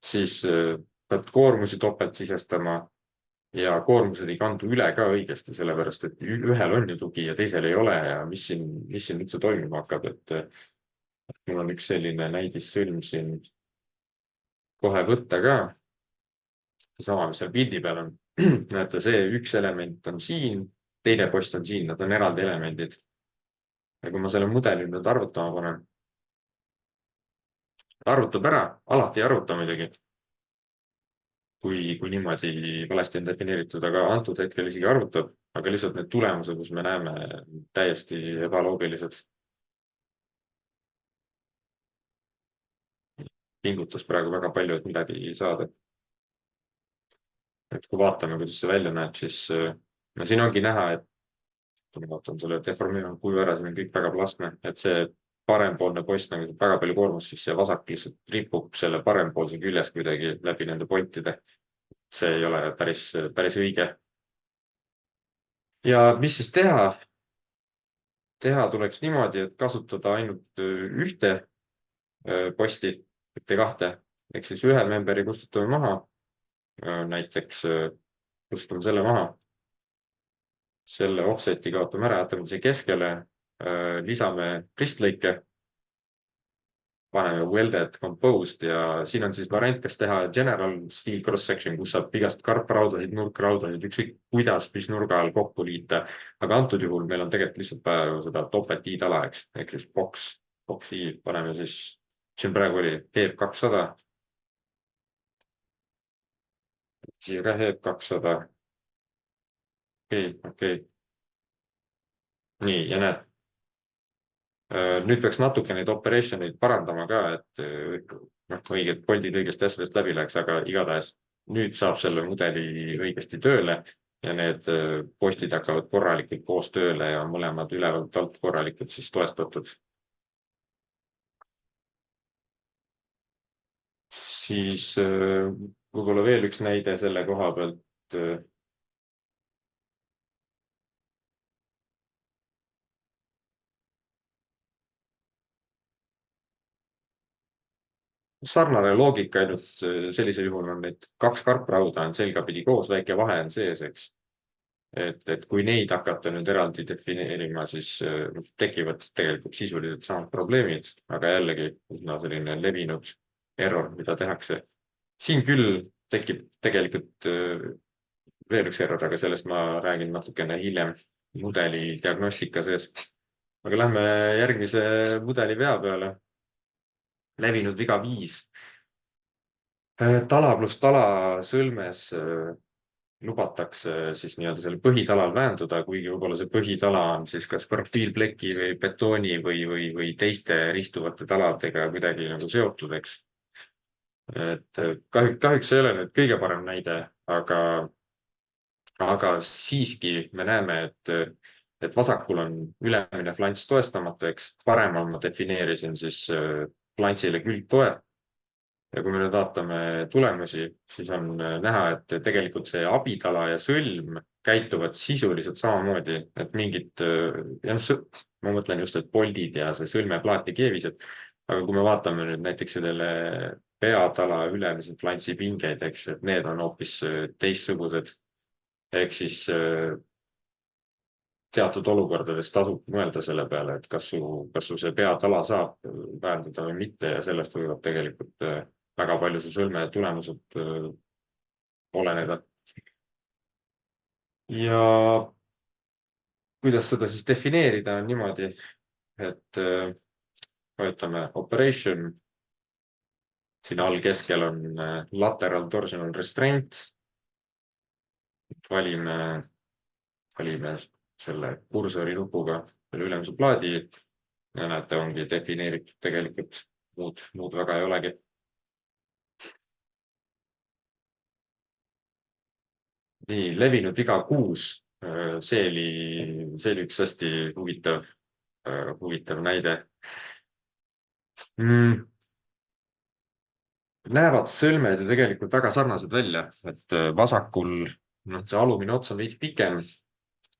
siis pead koormusi topelt sisestama ja koormused ei kandu üle ka õigesti, sellepärast et ühel on ju tugi ja teisel ei ole ja mis siin üldse toimuma hakkab, et mul on üks selline näidissõlm siin kohe võtta ka. Sama, mis seal pildi peal on. Näete, see üks element on siin, teine post on siin, nad on eraldi elemendid. Ja kui ma selle mudeli nüüd arvutama panen, arvutab ära, alati ei arvuta muidugi, kui niimoodi valesti on defineeritud, aga antud hetkel isegi arvutab, aga lihtsalt need tulemused, kus me näeme täiesti ebaloogilised. Pingutas praegu väga palju, et midagi saada. Et kui vaatame, kuidas see välja näeb, siis no siin ongi näha, et kui ma vaatan selle deformeerinud kuju ära, siin on kõik väga plastne, et see parempoolne post nagu väga palju koormust, siis see vasak lihtsalt ripub selle parempoolse küljest kuidagi läbi nende pontide. See ei ole päris õige. Ja mis siis teha? Teha tuleks niimoodi, et kasutada ainult ühte posti, mitte kahte. Ehk siis ühe memberi kustutame maha. Näiteks kustutame selle maha. Selle offseti kaotame ära, jätame see keskele, lisame ristlõike, paneme welded composed ja siin on siis variant, kas teha general steel cross-section, kus saab igast karpraudasid, nurkraudasid, ükskõik kuidas, mis nurga all kokku liita. Aga antud juhul meil on tegelikult lihtsalt vaja seda topelt i-tala, eks, ehk siis box i, paneme siis, siin praegu oli HEB 200. Siia ka HEB 200. Okei. Nii, ja näed, nüüd peaks natuke neid operation'id parandama ka, et õiged poldid õigesti asjadest läbi läheks, aga igatahes nüüd saab selle mudeli õigesti tööle ja need postid hakkavad korralikult koos tööle ja mõlemad ülevalt alt korralikult siis toestatud. Siis võib-olla veel üks näide selle koha pealt. Sarnane loogika, ainult sellisel juhul on need kaks karprauda on selgapidi koos, väike vahe on sees, eks. Et kui neid hakata nüüd eraldi defineerima, siis tekivad tegelikult sisuliselt samad probleemid, aga jällegi selline levinud error, mida tehakse. Siin küll tekib tegelikult veel üks error, aga sellest ma räägin natukene hiljem mudeli diagnostika sees. Aga lähme järgmise mudeli vea peale. Levinud viga 5. Tala pluss tala sõlmes lubatakse siis nii-öelda selle põhitalal väänduda, kuigi võib-olla see põhitala on siis kas profiilpleki või betooni või teiste ristuvate taladega kuidagi nagu seotud, eks. Et kahjuks ei ole nüüd kõige parem näide, aga siiski me näeme, et vasakul on ülemine flants toestamata, eks paremal ma defineerisin siis flantsile külgtoe. Ja kui me nüüd vaatame tulemusi, siis on näha, et tegelikult see abitala ja sõlm käituvad sisuliselt samamoodi, et mingid, ma mõtlen just, et poldid ja see sõlmeplaat ja keevised, aga kui me vaatame nüüd näiteks sellele peatala ülemise flantsi pingeid, eks, et need on hoopis teistsugused. Ehk siis teatud olukordades tasub mõelda selle peale, et kas su see peatala saab vähendada või mitte ja sellest võivad tegelikult väga palju su sõlme tulemused oleneda. ja kuidas seda siis defineerida on niimoodi, et vajutame operation, siin all keskel on lateral torsional restraint, valime selle kursori nupuga selle ülemise plaadi ja näete, ongi defineeritud tegelikult, muud väga ei olegi. Nii, levinud viga 6. See oli üks hästi huvitav näide. Näevad sõlmed ju tegelikult väga sarnased välja, et vasakul, see alumine ots on veits pikem,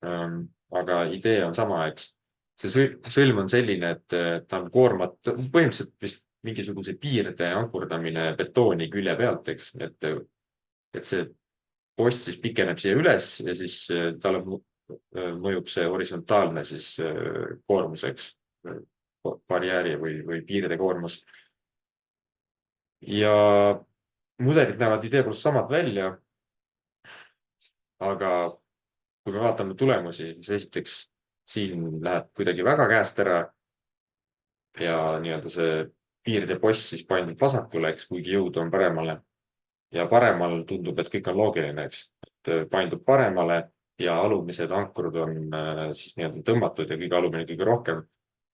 aga idee on sama, eks. See sõlm on selline, et ta on põhimõtteliselt vist mingisuguse piirde ankurdamine betooni külje pealt, eks, et see post siis pikeneb siia üles ja siis talle mõjub see horisontaalne siis koormuseks, barjääri või piiride koormus. Ja mudelid näevad idee poolest samad välja, aga kui me vaatame tulemusi, siis esiteks siin läheb kuidagi väga käest ära ja nii-öelda see piirde post siis paindub vasakule, eks, kuigi jõud on paremale. Ja paremal tundub, et kõik on loogiline, eks, et paindub paremale ja alumised ankrud on siis nii-öelda tõmmatud ja kõige alumine kõige rohkem.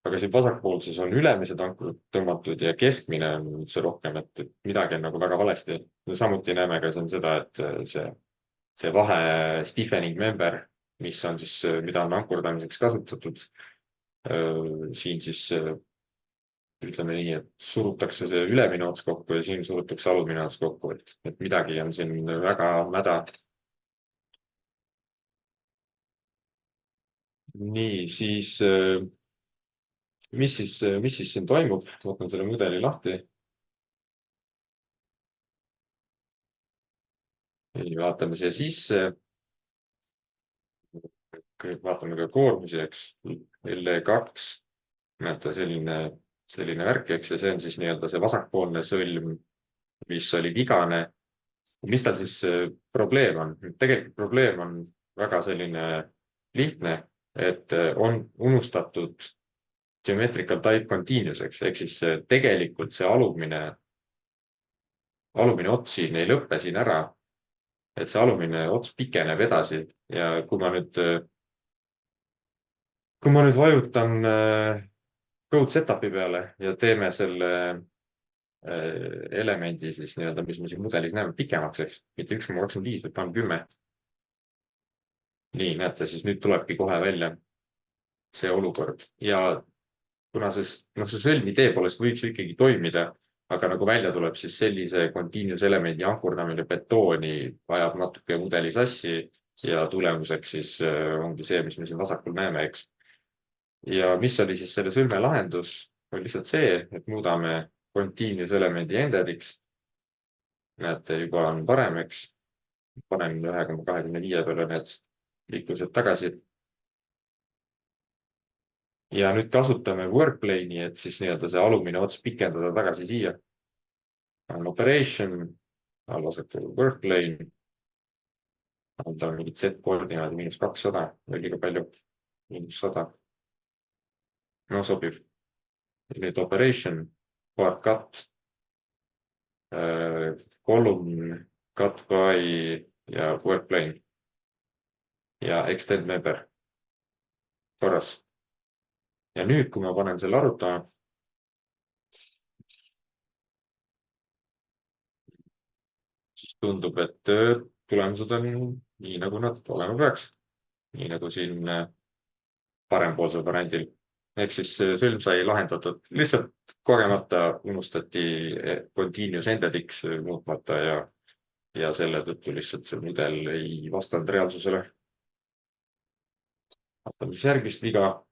Aga siin vasakpoolses on ülemised ankrud tõmmatud ja keskmine on üldse rohkem, et midagi on nagu väga valesti. Samuti näeme ka siin seda, et see vahe stiffening member, mis on siis, mida on ankurdamiseks kasutatud, siin siis ütleme nii, et surutakse see ülemine ots kokku ja siin surutakse alumine ots kokku, et midagi on siin väga mäda. Nii, siis mis siis siin toimub? Võtan selle mudeli lahti. Vaatame siia sisse. Vaatame ka koormusi, eks. LE2, näete selline värk, eks, ja see on siis nii-öelda see vasakpoolne sõlm, mis oli vigane. Mis tal siis probleem on? Tegelikult probleem on väga selline lihtne, et on unustatud geometrical type continuous, ehk siis tegelikult see alumine ots siin ei lõppe siin ära, et see alumine ots pikeneb edasi ja kui ma nüüd vajutan code setup'i peale ja teeme selle elemendi siis nii-öelda, mis me siin mudelis näeme pikemaks, eks, mitte 1,25, vaid paneme 10. Nii, näete, siis nüüd tulebki kohe välja see olukord ja kuna see sõlm idee poolest võiks ju ikkagi toimida, aga nagu välja tuleb, siis sellise continuous elemendi ankurdamine betooni vajab natuke mudeli sassi ja tulemuseks siis ongi see, mis me siin vasakul näeme, eks. Ja mis oli siis selle sõlme lahendus, oli lihtsalt see, et muudame continuous elemendi endediks. Näete, juba on parem, eks. Panen 1,25 peale need liiklused tagasi. Ja nüüd kasutame workplane'i, et siis nii-öelda see alumine ots pikendada tagasi siia. On operation, allasete workplane. On tal mingid Z-koordinaadi -200 või liiga palju, -100. No sobib. Nüüd operation, part cut, column, cut by ja workplane ja extend member korras. Ja nüüd, kui ma panen selle arutama, siis tundub, et tulemused on nii, nagu nad olema peaks. Nii nagu siin parempoolsel variandil. Ehk siis sõlm sai lahendatud. Lihtsalt kogemata unustati continuous endediks muutmata ja selle tõttu lihtsalt see mudel ei vastanud reaalsusele. Vaatame siis järgmist viga.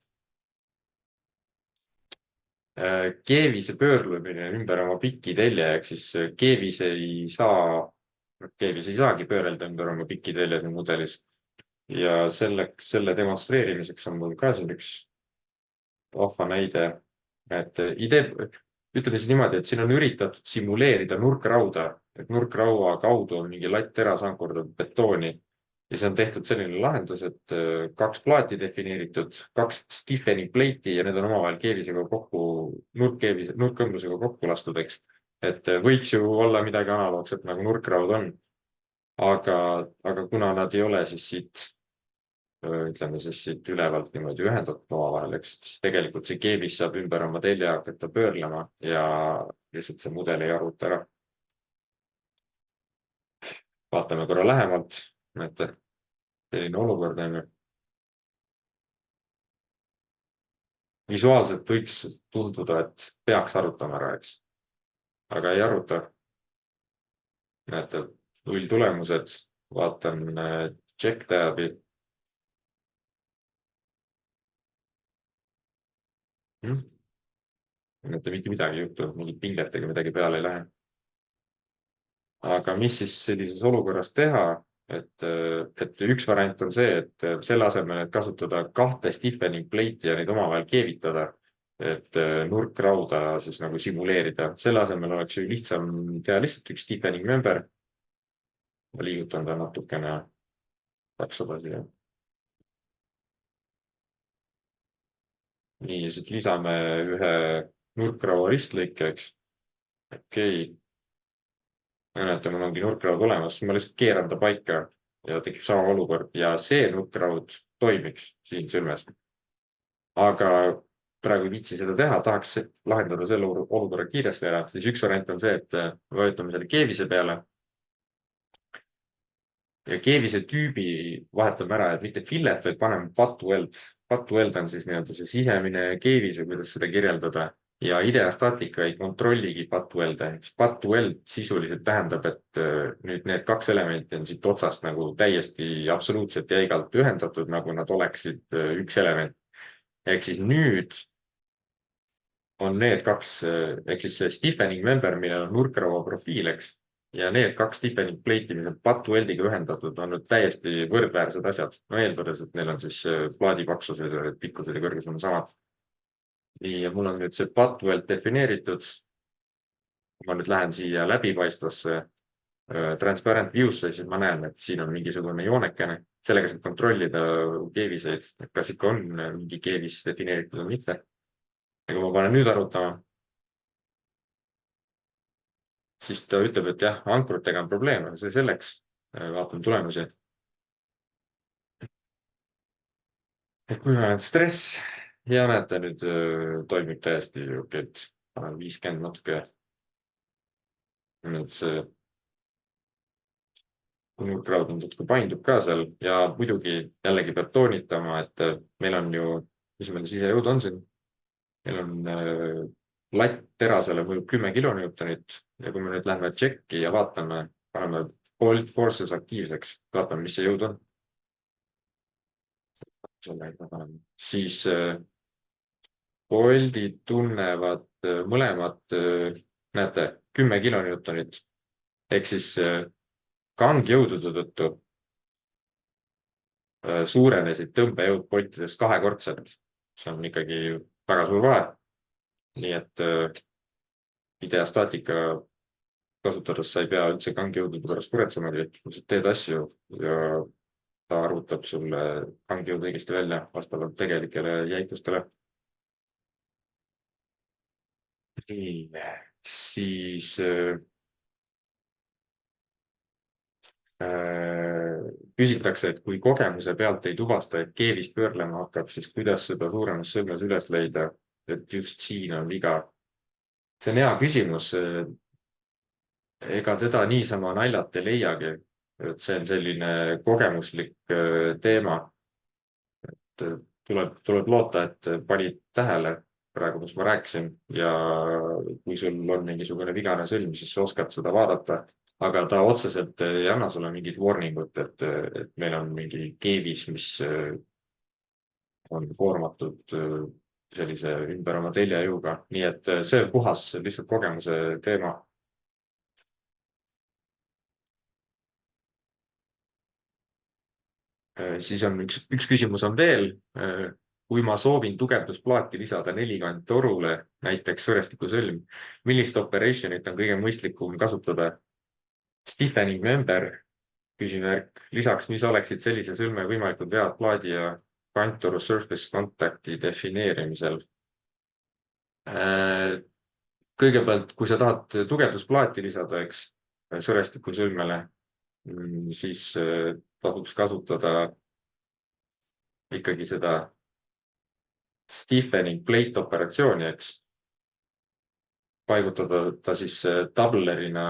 Keevise pöörlemine ümber oma piki telje, ehk siis keevis ei saagi pöörelda ümber oma piki telje siin mudelis. Ja selle demonstreerimiseks on mul ka siin üks vahva näide, et ütleme siis niimoodi, et siin on üritatud simuleerida nurkrauda, et nurkraua kaudu on mingi latt teras ankurdatud betooni ja see on tehtud selline lahendus, et kaks plaati defineeritud, kaks stiffening plate'i ja need on omavahel keevisega kokku, nurkõmblusega kokku lastud, eks. Et võiks ju olla midagi analoogset nagu nurkraud on, aga kuna nad ei ole siis siit, ütleme siis siit ülevalt niimoodi ühendatud omavahel, eks, siis tegelikult see keevis saab ümber oma telje hakata pöörlema ja lihtsalt see mudel ei arvuta ära. Vaatame korra lähemalt, näete, selline olukord on ju. Visuaalselt võiks tunduda, et peaks arutama ära, eks, aga ei arvuta. Näete, null tulemused, vaatan check tab'i. Näete, mitte midagi ei juhtu, mingit pingetega midagi peale ei lähe. Aga mis siis sellises olukorras teha? Et üks variant on see, et selle asemel, et kasutada kahte stiffening plate'i ja neid omavahel keevitada, et nurkrauda siis nagu simuleerida, selle asemel oleks ju lihtsam teha lihtsalt üks stiffening member. Ma liigutan ta natukene täpsada siia. Nii, ja siit lisame ühe nurkraua ristlõike, eks. Okei. Näete, mul ongi nurkraud olemas, ma lihtsalt keeran ta paika ja tekib sama olukord ja see nurkraud toimiks siin sõlmes. Aga praegu ei viitsi seda teha, tahaks lahendada selle olukorra kiiresti ära. Siis üks variant on see, et vajutame selle keevise peale ja keevise tüübi vahetame ära, et mitte fillet, vaid paneme pattueld. Pattueld on siis nii-öelda see sisemine keevis või kuidas seda kirjeldada. Ja ideastaatika ei kontrolligi pattuelde. Pattueld sisuliselt tähendab, et nüüd need kaks elementi on siit otsast nagu täiesti absoluutselt jäigalt ühendatud, nagu nad oleksid üks element. Ehk siis nüüd on need kaks, ehk siis see stiffening member, millel on nurkraua profiil, eks, ja need kaks stiffening plate'i, mis on pattueldiga ühendatud, on nüüd täiesti võrdväärsed asjad. No eeldades, et neil on siis plaadi paksused, pikkused ja kõrgused on samad. Nii, ja mul on nüüd see pattueld defineeritud. Ma nüüd lähen siia läbipaistvasse transparent view'sse, siis ma näen, et siin on mingisugune joonekene. Sellega saab kontrollida keeviseid, kas ikka on mingi keevis defineeritud või mitte. Ja kui ma panen nüüd arutama, siis ta ütleb, et jah, ankrutega on probleem, aga see selleks. Vaatame tulemusi. Et kui on stress ja näete, nüüd toimib täiesti okeilt. Panen 50 natuke. Nüüd see nurkraud natuke paindub ka seal ja muidugi jällegi peab toonitama, et meil on ju, mis meil sisejõud on siin? Meil on latt terasele mõjub 10 kilonewtonit ja kui me nüüd lähme checki ja vaatame, paneme bolt forces aktiivseks, vaatame, mis see jõud on. Siis boltid tunnevad mõlemad, näete, 10 kilonewtonit ehk siis kangjõudude tõttu suurenesid tõmbejõud boltides kahekordselt. See on ikkagi väga suur vahe. Nii et ideastaatika kasutades sa ei pea üldse kangjõudude pärast kuretsema, et teed asju ja ta arvutab sulle kangjõud õigesti välja vastavalt tegelikele jäitustele. Siis küsitakse, et kui kogemuse pealt ei tuvasta, et keevis pöörlema hakkab, siis kuidas seda suuremas sõlmes üles leida, et just siin on viga. See on hea küsimus. Ega teda niisama naljalt ei leiagi, et see on selline kogemuslik teema. Et tuleb loota, et panid tähele praegu, mis ma rääkisin ja kui sul on mingisugune vigane sõlm, siis oskad seda vaadata. Aga ta otseselt ei anna sulle mingit warningut, et meil on mingi keevis, mis on koormatud sellise ümber oma teljejõuga. Nii et see on puhas lihtsalt kogemuse teema. Siis on üks küsimus on veel. Kui ma soovin tugevdusplaati lisada 40 torule, näiteks sõrestikusõlm, millist operationit on kõige mõistlikum kasutada? Stiffening member küsimärk. Lisaks, mis oleksid sellise sõlme võimalikud vead plaadi ja kantoru surface contact'i defineerimisel? Kõigepealt, kui sa tahad tugevdusplaati lisada, eks, sõrestiku sõlmele, siis tasuks kasutada ikkagi seda stiffening plate operatsiooni, eks, paigutada ta siis doublerina.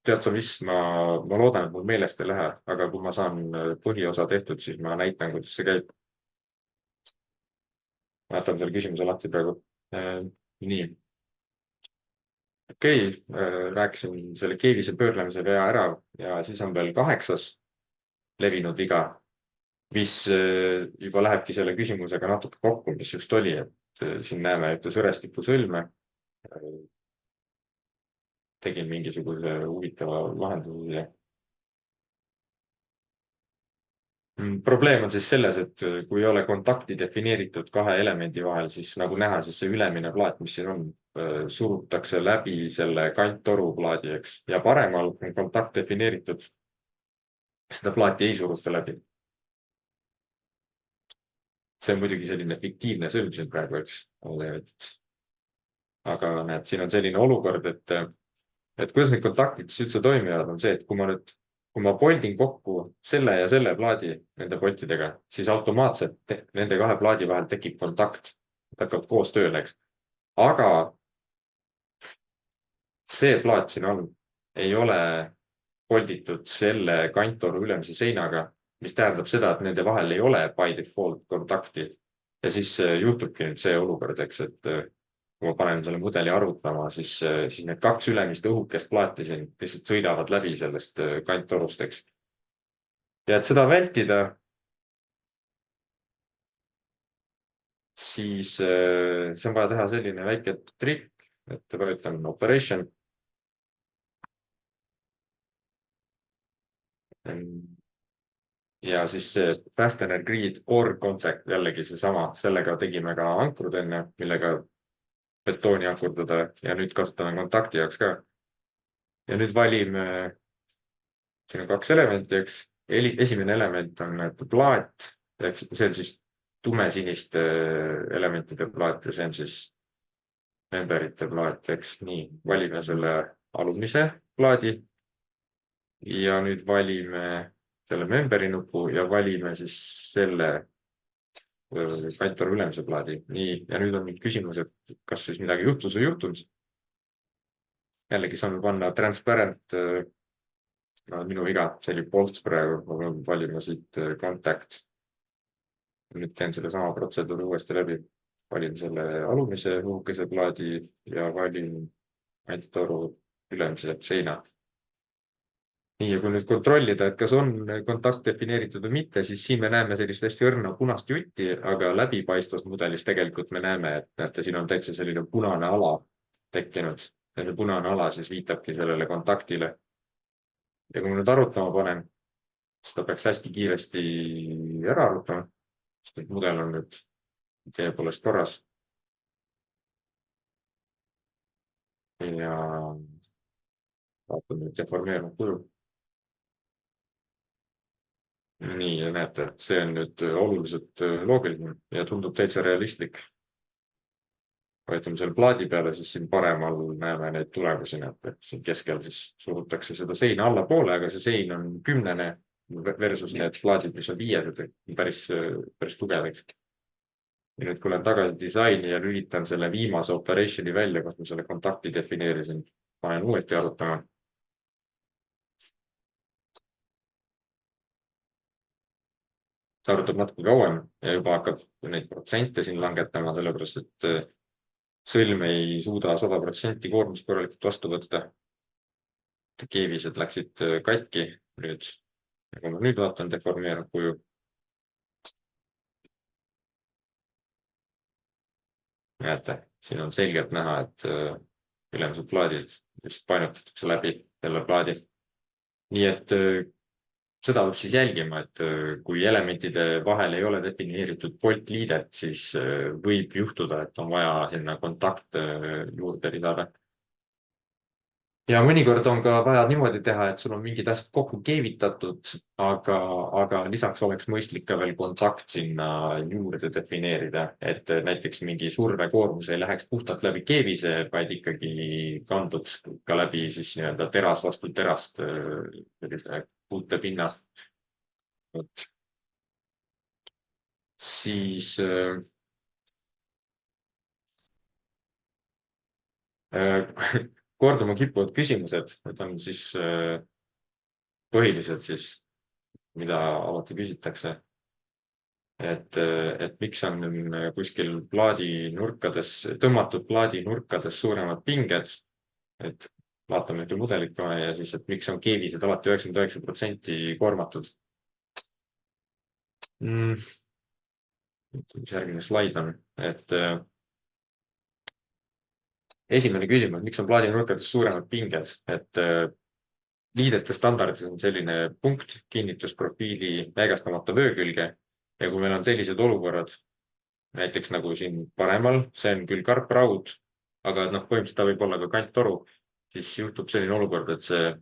Tead sa, mis ma loodan, et mul meelest ei lähe, aga kui ma saan põhiosa tehtud, siis ma näitan, kuidas see käib. Jätan selle küsimuse lahti praegu. Nii. Okei, rääkisin selle keevise pöörlemise vea ära ja siis on veel 8. levinud viga, mis juba lähebki selle küsimusega natuke kokku, mis just oli, et siin näeme ühte sõrestiku sõlme. Tegin mingisuguse huvitava lahenduse. Probleem on siis selles, et kui ei ole kontakti defineeritud 2 elemendi vahel, siis nagu näha, siis see ülemine plaat, mis siin on, surutakse läbi selle kanttoru plaadi, eks, ja paremal on kontakt defineeritud. Seda plaati ei suruta läbi. See on muidugi selline fiktiivne sõlm siin praegu, eks. Aga näed, siin on selline olukord, et kuidas need kontaktid siis üldse toimivad, on see, et kui ma poldin kokku selle ja selle plaadi nende poltidega, siis automaatselt nende 2 plaadi vahel tekib kontakt, hakkavad koos tööle, eks. Aga see plaat siin ei ole polditud selle kanttoru ülemise seinaga, mis tähendab seda, et nende vahel ei ole by default kontakti. Ja siis juhtubki nüüd see olukord, eks, et kui ma panen selle mudeli arvutama, siis need 2 ülemist õhukest plaati siin lihtsalt sõidavad läbi sellest kanttorust, eks. Ja et seda vältida, siis see on vaja teha selline väike trikk, et vajutan operation. Ja siis see fastener grid or contact, jällegi seesama, sellega tegime ka ankrud enne, millega betooni ankurdada ja nüüd kasutame kontakti jaoks ka. Ja nüüd valime, siin on 2 elementi, eks. Esimene element on plaat, see on siis tumesiniste elementide plaat ja see on siis memberite plaat, eks. Nii, valime selle alumise plaadi ja nüüd valime selle memberi nupu ja valime siis selle kantoru ülemise plaadi. Nii, ja nüüd on küsimus, et kas siis midagi juhtus või juhtunud. Jällegi saame panna transparent, minu viga, see oli bolts praegu, ma pean valima siit contact. Nüüd teen selle sama protseduuri uuesti läbi. Valin selle alumise õhukese plaadi ja valin kantoru ülemise seina. Nii, ja kui nüüd kontrollida, et kas on kontakt defineeritud või mitte, siis siin me näeme sellist hästi õrna punast jutti, aga läbipaistvast mudelis tegelikult me näeme, et näete, siin on täitsa selline punane ala tekkinud. Ja see punane ala siis viitabki sellele kontaktile. Ja kui ma nüüd arutama panen, siis ta peaks hästi kiiresti ära arutama, sest et mudel on nüüd tõepoolest korras. Ja vaatame nüüd deformeerunud kuju. Nii, ja näete, et see on nüüd oluliselt loogiline ja tundub täitsa realistlik. Võetame selle plaadi peale, siis siin paremal näeme neid tulemusi, et siin keskel siis surutakse seda seina allapoole, aga see sein on 10 versus need plaadid, mis on 5, päris tugevad. Ja nüüd, kui olen tagasi disaini ja lülitan selle viimase operationi välja, kus ma selle kontakti defineerisin, panen uuesti arutama. Ta arutab natuke kauem ja juba hakkab neid protsente siin langetama, sellepärast et sõlm ei suuda 100% koormust korralikult vastu võtta. Keevised läksid katki nüüd. Ja kui ma nüüd vaatan deformeerub kuju. Näete, siin on selgelt näha, et ülemised plaadid just painutatakse läbi selle plaadi. Nii et seda võib siis jälgima, et kui elementide vahel ei ole defineeritud poltliidet, siis võib juhtuda, et on vaja sinna kontakt juurde lisada. ja mõnikord on ka vaja niimoodi teha, et sul on mingid asjad kokku keevitatud, aga lisaks oleks mõistlik ka veel kontakt sinna juurde defineerida, et näiteks mingi survekoormus ei läheks puhtalt läbi keevise, vaid ikkagi kanduks ka läbi siis nii-öelda teras vastu terast sellise puutepinna. vot siis korduma kippuvad küsimused, need on siis põhilised siis, mida alati küsitakse. Et miks on kuskil plaadinurkades, tõmmatud plaadinurkades suuremad pinged, et vaatame ühte mudelit kohe ja siis, et miks on keevised alati 99% koormatud. Mis järgmine slaid on, et esimene küsimus, miks on plaadinurkades suuremad pinged, et liidete standardis on selline punkt kinnitusprofiili jäigastamata vöö külge ja kui meil on sellised olukorrad, näiteks nagu siin paremal, see on küll karpraud, aga noh, põhimõtteliselt ta võib olla ka kanttoru, siis juhtub selline olukord, et see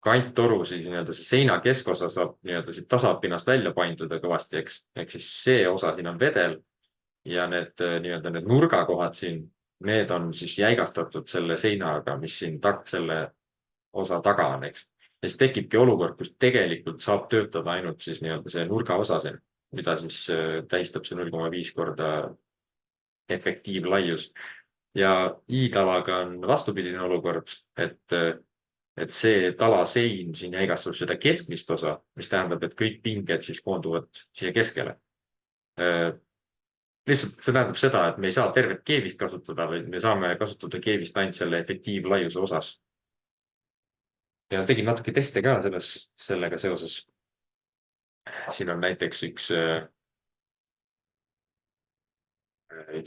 kanttoru siis nii-öelda see seina keskosa saab nii-öelda siit tasapinnast välja painduda kõvasti, eks. Ehk siis see osa siin on vedel ja need nii-öelda need nurgakohad siin, need on siis jäigastatud selle seinaga, mis siin selle osa taga on, eks. Ja siis tekibki olukord, kus tegelikult saab töötada ainult siis nii-öelda see nurgaosa siin, mida siis tähistab see 0,5 korda efektiivlaius. Ja i-talaga on vastupidine olukord, et see talasein siin jäigastab seda keskmist osa, mis tähendab, et kõik pinged siis koonduvad siia keskele. Lihtsalt see tähendab seda, et me ei saa tervet keevist kasutada, vaid me saame kasutada keevist ainult selle efektiivlaiuse osas. Ja tegin natuke teste ka sellega seoses. Siin on näiteks üks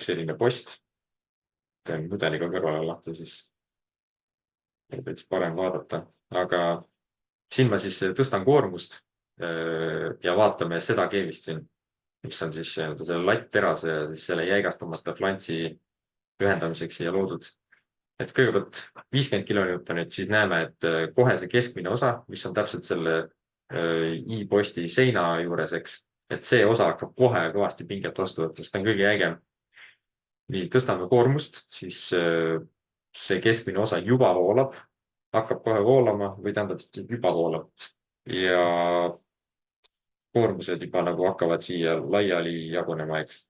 selline post. Teen mudeliga kõrvale lahti, siis võiks parem vaadata. Aga siin ma siis tõstan koormust ja vaatame seda keevist siin, mis on siis selle lattterase ja siis selle jäigastamata flantsi ühendamiseks siia loodud. Et kõigepealt 50 kilonewtonit, siis näeme, et kohe see keskmine osa, mis on täpselt selle i-posti seina juures, eks, et see osa hakkab kohe kõvasti pinget vastu võtma, sest ta on kõige jäigem. Nii, tõstame koormust, siis see keskmine osa juba voolab, hakkab kohe voolama või tähendab, juba voolab ja koormused juba nagu hakkavad siia laiali jagunema, eks.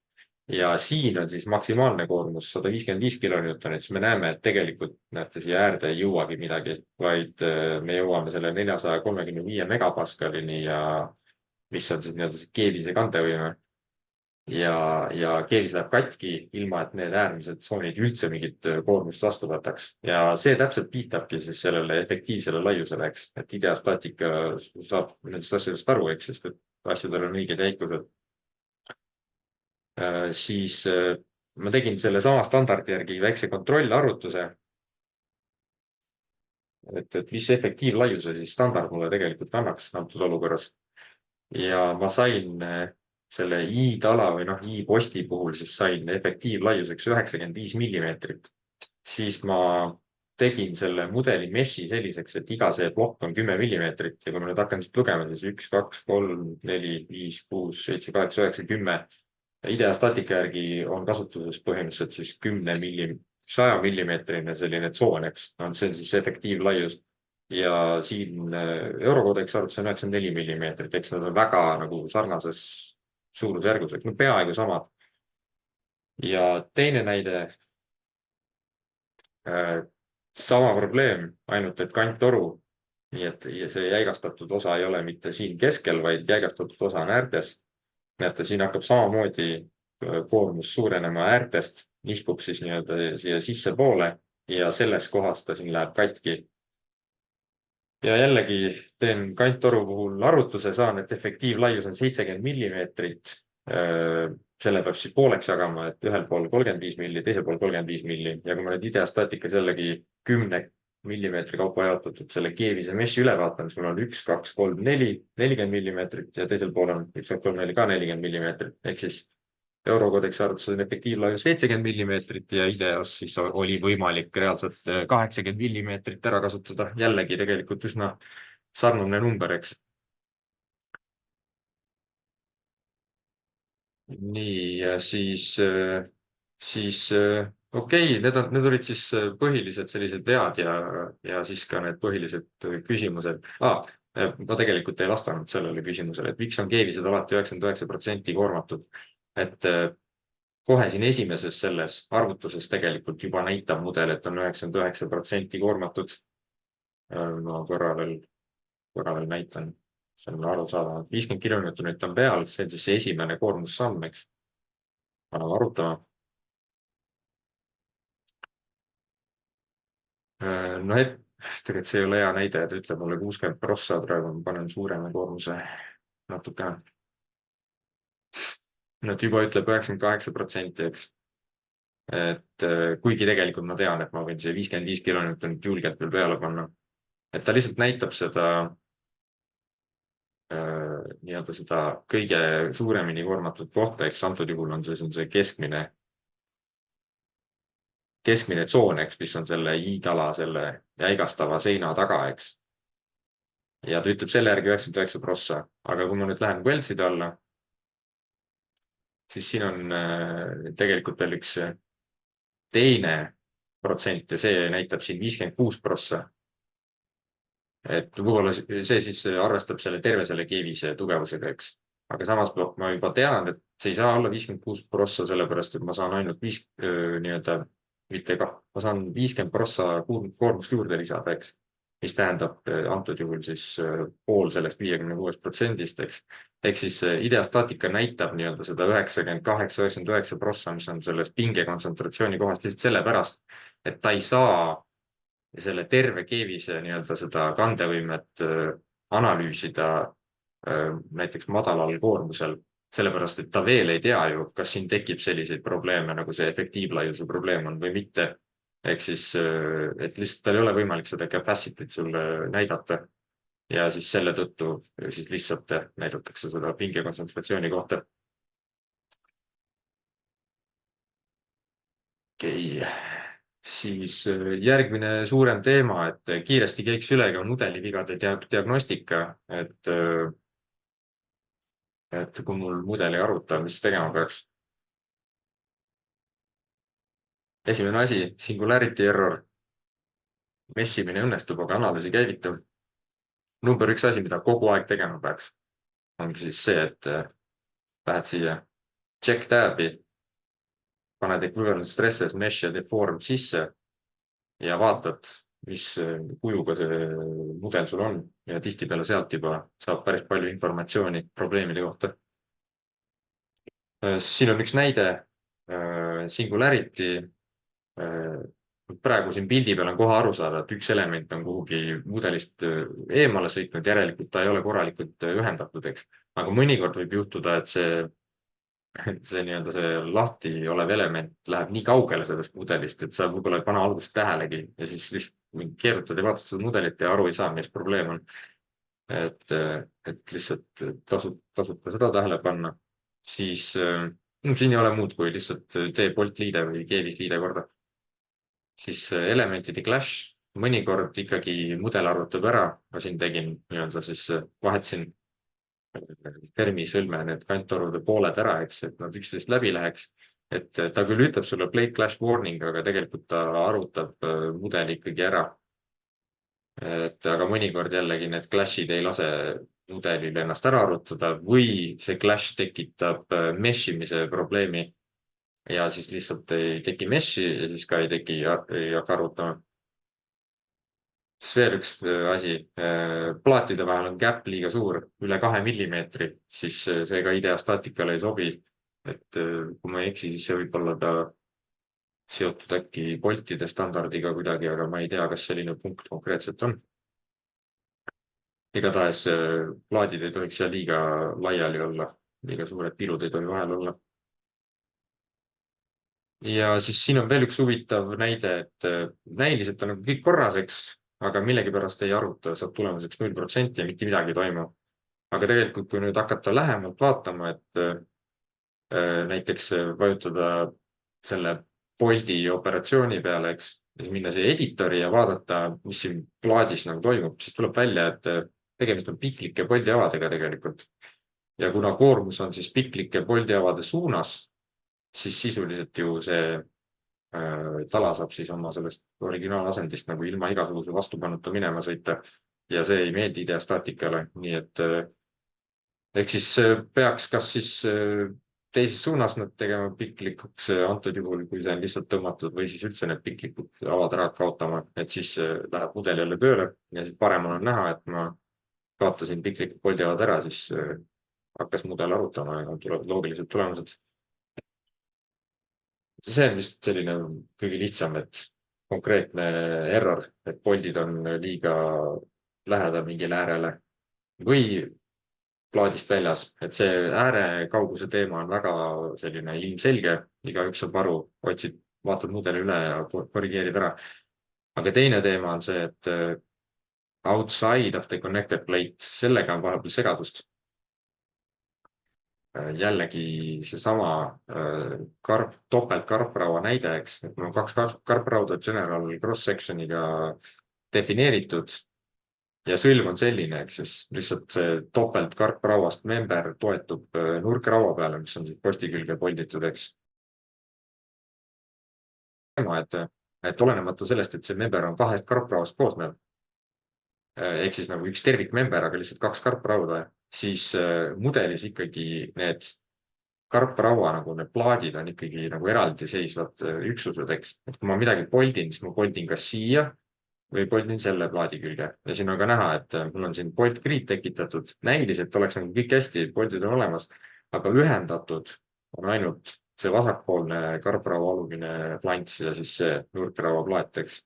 Ja siin on siis maksimaalne koormus 155 kilonewtonit, siis me näeme, et tegelikult näete siia äärde ei jõuagi midagi, vaid me jõuame selle 435 megapaskalini ja mis on siis nii-öelda see keevise kantevõime. Ja keevis läheb katki, ilma et need äärmised tsoonid üldse mingit koormust vastu võtaks. Ja see täpselt viitabki siis sellele efektiivsele laiusele, eks, et ideastaatika saab nendest asjadest aru, eks, sest et asjadel on õiged jäikused. Siis ma tegin selle sama standardi järgi väikse kontrollarvutuse, et mis efektiivlaiuse siis standard mulle tegelikult annaks antud olukorras. Ja ma sain selle i-tala või noh, i-posti puhul siis sain efektiivlaiuseks 95 millimeetrit. Siis ma tegin selle mudeli meshi selliseks, et iga see plokk on 10 millimeetrit ja kui ma nüüd hakkan siit lugema, siis 1, 2, 3, 4, 5, 6, 7, 8, 9, 10. Ideastaatika järgi on kasutuses põhimõtteliselt siis 100 millimeetrine selline tsoon, eks. See on siis efektiivlaius. Ja siin Eurocodex arvutus on 94 millimeetrit, eks nad on väga nagu sarnases suurusjärgus, no peaaegu samad. Ja teine näide, sama probleem, ainult et kanttoru, nii et see jäigastatud osa ei ole mitte siin keskel, vaid jäigastatud osa on äärtes. Näete, siin hakkab samamoodi koormus suurenema äärtest, nihkub siis nii-öelda siia sisse poole ja selles kohas ta siin läheb katki. Ja jällegi teen kanttoru puhul arvutuse, saan, et efektiivlaius on 70 millimeetrit. Selle peab siis pooleks jagama, et ühel pool 35 milli, teisel pool 35 milli. Ja kui ma nüüd ideastaatikas jällegi 10 millimeetri kaupa jaotatud selle keevise meshi üle vaatan, siis mul on 1, 2, 3, 4, 40 millimeetrit ja teisel pool on 1, 2, 3, 4 ka 40 millimeetrit. Ehk siis Eurocodexi arvutuses on efektiivlaius 70 millimeetrit ja IDEA-s siis oli võimalik reaalselt 80 millimeetrit ära kasutada. Jällegi tegelikult üsna sarnane number, eks. Nii, ja siis okei, need olid siis põhilised sellised vead ja siis ka need põhilised küsimused. Ma tegelikult ei vastanud sellele küsimusele, et miks on keevised alati 99% koormatud. Et kohe siin esimeses selles arvutuses tegelikult juba näitab mudel, et on 99% koormatud. Ma korra veel näitan, see on arusaadav. 50 kilonewtonit on peal, see on siis see esimene koormussamm, eks. Paneme arutama. No tegelikult see ei ole hea näide, et ütleb mulle 60 prossa, praegu ma panen suurema koormuse natukene. Et juba ütleb 98%, eks. Et kuigi tegelikult ma tean, et ma võin see 55 kilonewtonit julgelt veel peale panna. Et ta lihtsalt näitab seda nii-öelda seda kõige suuremini koormatud kohta, eks antud juhul on see keskmine tsoon, eks, mis on selle hiidala, selle jäigastava seina taga, eks. Ja ta ütleb selle järgi 99 prossa, aga kui ma nüüd lähen Wellside alla, siis siin on tegelikult veel üks teine protsent ja see näitab siin 56 prossa. Et võib-olla see siis arvestab selle terve selle keevise tugevusega, eks. Aga samas ma juba tean, et see ei saa olla 56 prossa, sellepärast et ma saan ainult nii-öelda ma saan 50 prossa koormust juurde lisada, eks. Mis tähendab antud juhul siis pool sellest 56%-st, eks. Ehk siis ideastaatika näitab nii-öelda seda 98-99 prossa, mis on selles pinge kontsentratsiooni kohast lihtsalt sellepärast, et ta ei saa selle terve keevise nii-öelda seda kandevõimet analüüsida näiteks madalal koormusel, sellepärast, et ta veel ei tea ju, kas siin tekib selliseid probleeme, nagu see efektiivlaiuse probleem on või mitte. Ehk siis, et lihtsalt tal ei ole võimalik seda capacity't sulle näidata ja siis selle tõttu siis lihtsalt näidatakse seda pinge kontsentratsiooni kohta. Okei. Siis järgmine suurem teema, et kiiresti käiks üle ka mudelivigade diagnostika, et kui mul mudel ei arvuta, mis tegema peaks. Esimene asi, singularity error. Meshimine õnnestub, aga analüüsi käivitub. Number üks asi, mida kogu aeg tegema peaks, ongi siis see, et lähed siia check tab'i, paned equivalent stresses, mesh ja deform sisse ja vaatad, mis kujuga see mudel sul on ja tihtipeale sealt juba saab päris palju informatsiooni probleemide kohta. Siin on üks näide singularity. Praegu siin pildi peal on kohe aru saada, et üks element on kuhugi mudelist eemale sõitnud, järelikult ta ei ole korralikult ühendatud, eks. Aga mõnikord võib juhtuda, et see nii-öelda see lahti olev element läheb nii kaugele sellest mudelist, et sa võib-olla ei pane algusest tähelegi ja siis lihtsalt keerutad ja vaatad seda mudelit ja aru ei saa, mis probleem on. Et lihtsalt tasub ka seda tähele panna. Siis siin ei ole muud, kui lihtsalt tee boltliide või keevisliide korda. Siis elementide clash, mõnikord ikkagi mudel arvutab ära. Ma siin tegin nii-öelda siis vahetasin Fermi sõlme need kanttorude pooled ära, eks, et nad üksteist läbi läheks. Et ta küll ütleb sulle plate clash warning, aga tegelikult ta arvutab mudeli ikkagi ära. Aga mõnikord jällegi need clash'id ei lase mudelil ennast ära arvutada või see clash tekitab mesh imise probleemi ja siis lihtsalt ei teki mesh'i ja siis ka ei hakka arvutama. Siis veel üks asi, plaatide vahel on gap liiga suur, üle 2 millimeetri, siis see ka ideastaatikale ei sobi. Et kui ma ei eksi, siis see võib olla ka seotud äkki boltide standardiga kuidagi, aga ma ei tea, kas selline punkt konkreetselt on. Igatahes plaadid ei tohiks seal liiga laiali olla, liiga suured pilud ei tohi vahel olla. Ja siis siin on veel üks huvitav näide, et näiliselt on kõik korras, eks, aga millegipärast ei arvuta, saab tulemuseks 0% ja mitte midagi ei toimu. Aga tegelikult, kui nüüd hakata lähemalt vaatama, et näiteks vajutada selle Bolti operatsiooni peale, eks, ja siis minna siia editori ja vaadata, mis siin plaadis nagu toimub, siis tuleb välja, et tegemist on piklike Bolti avadega tegelikult. Ja kuna koormus on siis piklike Bolti avade suunas, siis sisuliselt ju see tala saab siis oma sellest originaalasendist nagu ilma igasuguse vastupanuta minema sõita ja see ei meeldi ideastaatikale, nii et ehk siis peaks kas siis teises suunas nad tegema piklikuks antud juhul, kui see on lihtsalt tõmmatud või siis üldse need piklikud avad ära kaotama, et siis läheb mudel jälle tööle ja siis paremal on näha, et ma kaotasin piklikud poldiavad ära, siis hakkas mudel arutama ja tulevad loogilised tulemused. See on vist selline kõige lihtsam, et konkreetne error, et poldid on liiga lähedal mingile äärele või plaadist väljas, et see ääre kauguse teema on väga selline ilmselge, igaüks saab aru, otsid, vaatad mudeli üle ja korrigeerid ära. Aga teine teema on see, et outside of the connected plate, sellega on vahepeal segadust. Jällegi seesama topeltkarpraua näide, eks, et mul on kaks karprauda general cross-section'iga defineeritud ja sõlm on selline, eks siis lihtsalt see topeltkarprauast member toetub nurkraua peale, mis on siis posti külge polditud, eks. Et olenemata sellest, et see member on kahest karprauast koosnev, ehk siis nagu üks tervikmember, aga lihtsalt kaks karprauda, siis mudelis ikkagi need karpraua nagu need plaadid on ikkagi nagu eraldiseisvad üksused, eks. Et kui ma midagi poldin, siis ma poldin kas siia või poldin selle plaadi külge ja siin on ka näha, et mul on siin bolt grid tekitatud. Näiliselt oleks nagu kõik hästi, poldid on olemas, aga ühendatud on ainult see vasakpoolne karpraua alumine plants ja siis see nurkraua plaat, eks.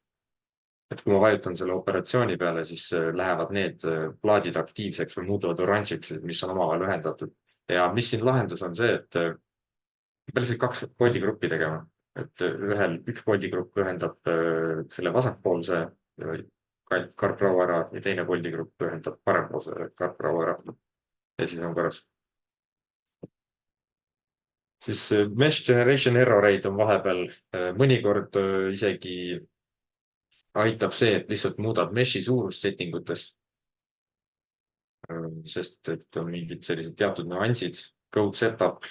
Et kui ma vajutan selle operatsiooni peale, siis lähevad need plaadid aktiivseks või muutuvad oranžiks, mis on omavahel ühendatud. Ja mis siin lahendus on see, et peab lihtsalt kaks poldigruppi tegema. Et üks poldigrupp ühendab selle vasakpoolse karpraua ära ja teine poldigrupp ühendab parempoolse karpraua ära. Ja siis on korras. Siis mesh generation error rate on vahepeal mõnikord isegi aitab see, et lihtsalt muudab meshi suurust setting utes. Sest et on mingid sellised teatud nüansid, code setup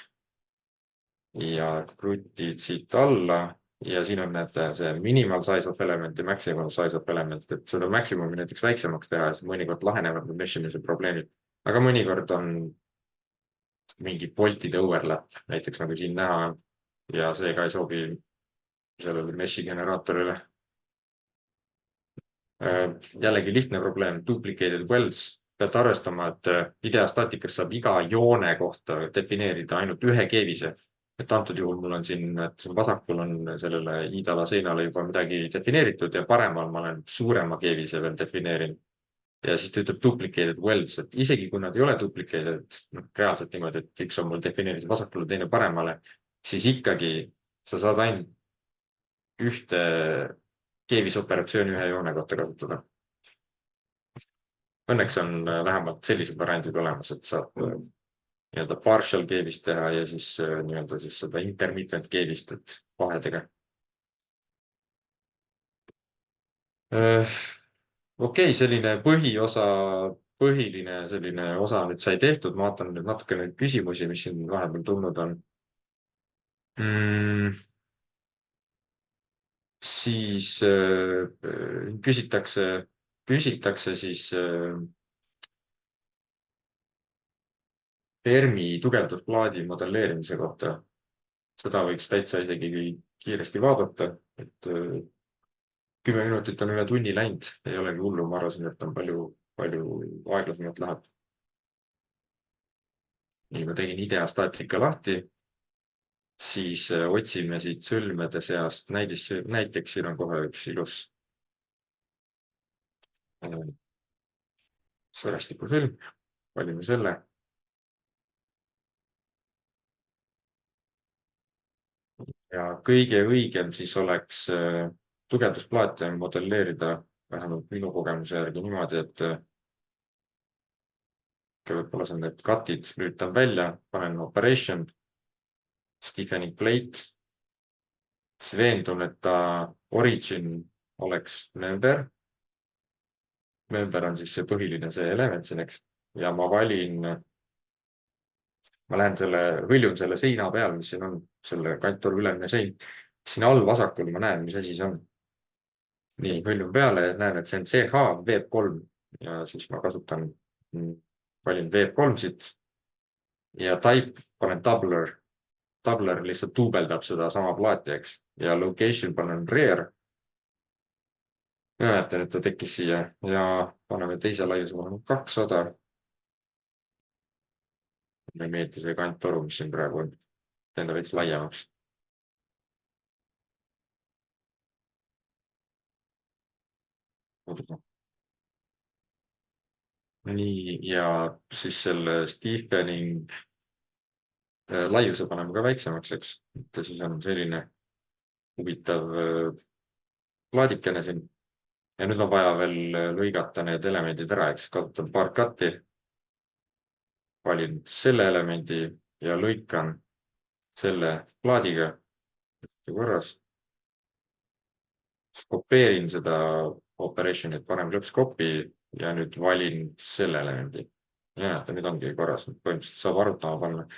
ja krutid siit alla ja siin on need see minimal size of element ja maximum size of element, et seda maximumi näiteks väiksemaks teha ja siis mõnikord lahenevad need meshimise probleemid. Aga mõnikord on mingi boltide overlap, näiteks nagu siin näha ja see ka ei sobi sellele meshi generaatorile. Jällegi lihtne probleem, duplicated wells. Peate arvestama, et ideastaatikas saab iga joone kohta defineerida ainult ühe keevise. Et antud juhul mul on siin, et vasakul on sellele iidala seinale juba midagi defineeritud ja paremal ma olen suurema keevise veel defineerinud. Ja siis ta ütleb duplicated wells, et isegi kui nad ei ole duplicated, reaalselt niimoodi, et üks on mul defineeritud vasakule, teine paremale, siis ikkagi sa saad ainult ühte keevisoperatsiooni ühe joone kohta kasutada. Õnneks on vähemalt sellised variandid olemas, et saab nii-öelda partial keevist teha ja siis nii-öelda siis seda intermittent keevist, et vahedega. Okei, selline põhiline selline osa nüüd sai tehtud. Ma vaatan nüüd natuke neid küsimusi, mis siin vahepeal tulnud on. Siis küsitakse siis Fermi tugevdusplaadi modelleerimise kohta. Seda võiks täitsa isegi kiiresti vaadata, et 10 minutit on üle tunni läinud, ei olegi hullu, ma arvasin, et on palju aeglasemalt läheb. Nii, ma tegin ideastaatika lahti, siis otsime siit sõlmede seast, näiteks siin on kohe üks ilus sõrestikusõlm, valime selle. Ja kõige õigem siis oleks tugevdusplaate modelleerida vähemalt minu kogemuse järgi niimoodi, et võib-olla lasen need cut'id, lülitan välja, panen operation stiffening plate, siis veendun, et ta origin oleks member. Member on siis see põhiline, see element siin, eks. Ja ma lähen hõljun selle seina peal, mis siin on, selle kanttoru ülemine sein. Siin all vasakul ma näen, mis asi see on. Nii, hõljun peale ja näen, et see on CH Web3 ja siis ma valin Web3 siit ja type panen tabler. Tabler lihtsalt duubeldab seda sama plaati, eks. Ja location panen rare. Näete, et ta tekkis siia ja paneme teise laiuse 200. Mulle ei meeldi see kanttoru, mis siin praegu on. Teen ta veits laiemaks. Nii, ja siis selle Stevening laiuse paneme ka väiksemaks, eks. Et siis on selline huvitav plaadikene siin. Ja nüüd on vaja veel lõigata need elemendid ära, eks. Kasutan paar cut'i. Valin selle elemendi ja lõikan selle plaadiga korras. Kopeerin seda operation'it, panen lõps copy ja nüüd valin selle elemendi. Ja nüüd ongi korras, põhimõtteliselt saab arutama panna.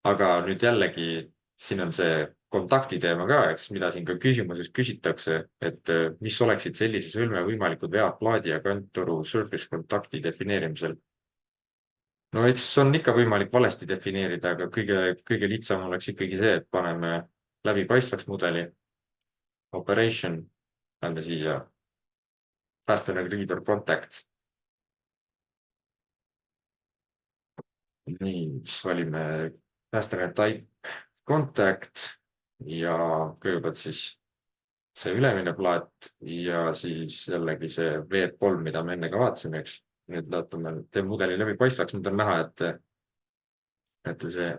Aga nüüd jällegi siin on see kontakti teema ka, eks, mida siin ka küsimuses küsitakse, et mis oleksid sellise sõlme võimalikud vead plaadi ja kanttoru surface kontakti defineerimisel. No eks on ikka võimalik valesti defineerida, aga kõige lihtsam oleks ikkagi see, et paneme läbipaistvaks mudeli operation, lähme siia fastener reader contact. Nii, siis valime fastener type contact ja kõigepealt siis see ülemine plaat ja siis jällegi see V3, mida me enne ka vaatasime, eks. Nüüd teen mudeli läbipaistvaks, nüüd on näha, et see,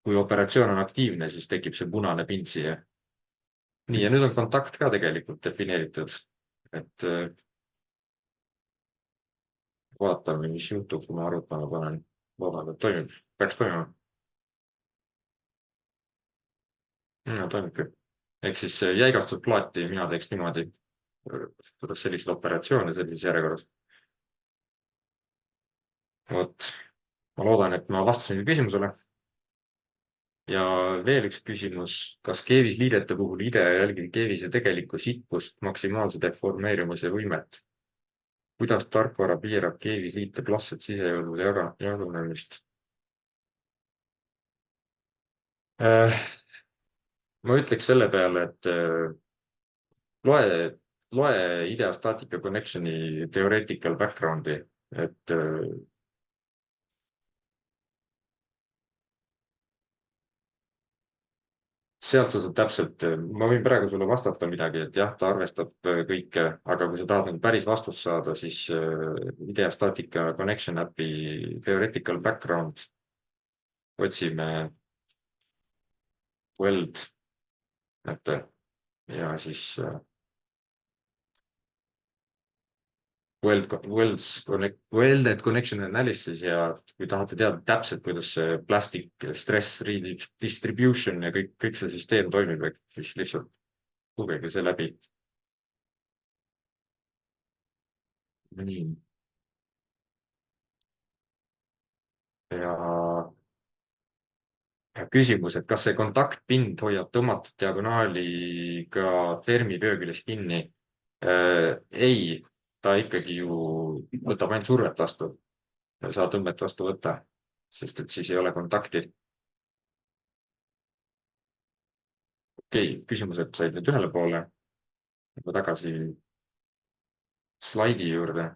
kui operatsioon on aktiivne, siis tekib see punane pind siia. Nii, ja nüüd on kontakt ka tegelikult defineeritud, et vaatame, mis juhtub, kui ma arutama panen. Vabandab, toimib, peaks toimima. No, toimibki. Ehk siis jäigastud plaati mina teeks niimoodi, kuidas selliseid operatsioone sellises järjekorras. Vot, ma loodan, et ma vastasin küsimusele. Ja veel üks küsimus, kas keevis liidete puhul IDE jälgib keevise tegelikku sitkust, maksimaalse deformeerimise võimet? Kuidas tarkvara piirab keevis liite plasset sisejõulude jagunemist? Ma ütleks selle peale, et loe IDEA Statica Connectioni theoretical background'i, et sealt sa saad täpselt, ma võin praegu sulle vastata midagi, et jah, ta arvestab kõike, aga kui sa tahad nüüd päris vastust saada, siis IDEA Statica Connection äpi theoretical background otsime weld ette ja siis welded connection analysis ja kui tahate teada täpselt, kuidas see plastic stress redistribution ja kõik see süsteem toimib, siis lihtsalt lugege see läbi. Nii. Ja küsimus, et kas see kontaktpind hoiab tõmmatud diagonaaliga fermi vööküljes kinni? Ei, ta ikkagi ju võtab ainult survet vastu. Ei saa tõmmet vastu võtta, sest et siis ei ole kontakti. Okei, küsimused said nüüd ühele poole. Tagasi slaidi juurde.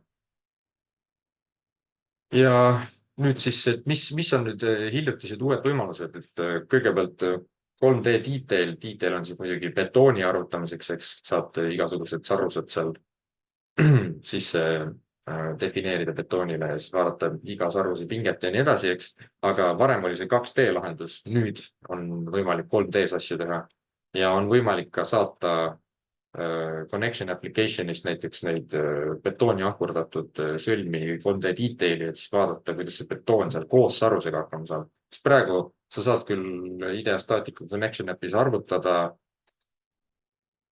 Ja nüüd siis, et mis on nüüd hiljutised uued võimalused, et kõigepealt 3D detail. Detail on siis muidugi betooni arvutamiseks, eks saad igasugused sarused seal sisse defineerida betoonile ja siis vaadata iga saruse pinget ja nii edasi, eks. Aga varem oli see 2D lahendus, nüüd on võimalik 3D-s asju teha ja on võimalik ka saata connection application'ist näiteks neid betooni ahkurdatud sõlmi 3D detaili, et siis vaadata, kuidas see betoon seal koos sarusega hakkama saab. Praegu sa saad küll IDEA Static Connection Appis arvutada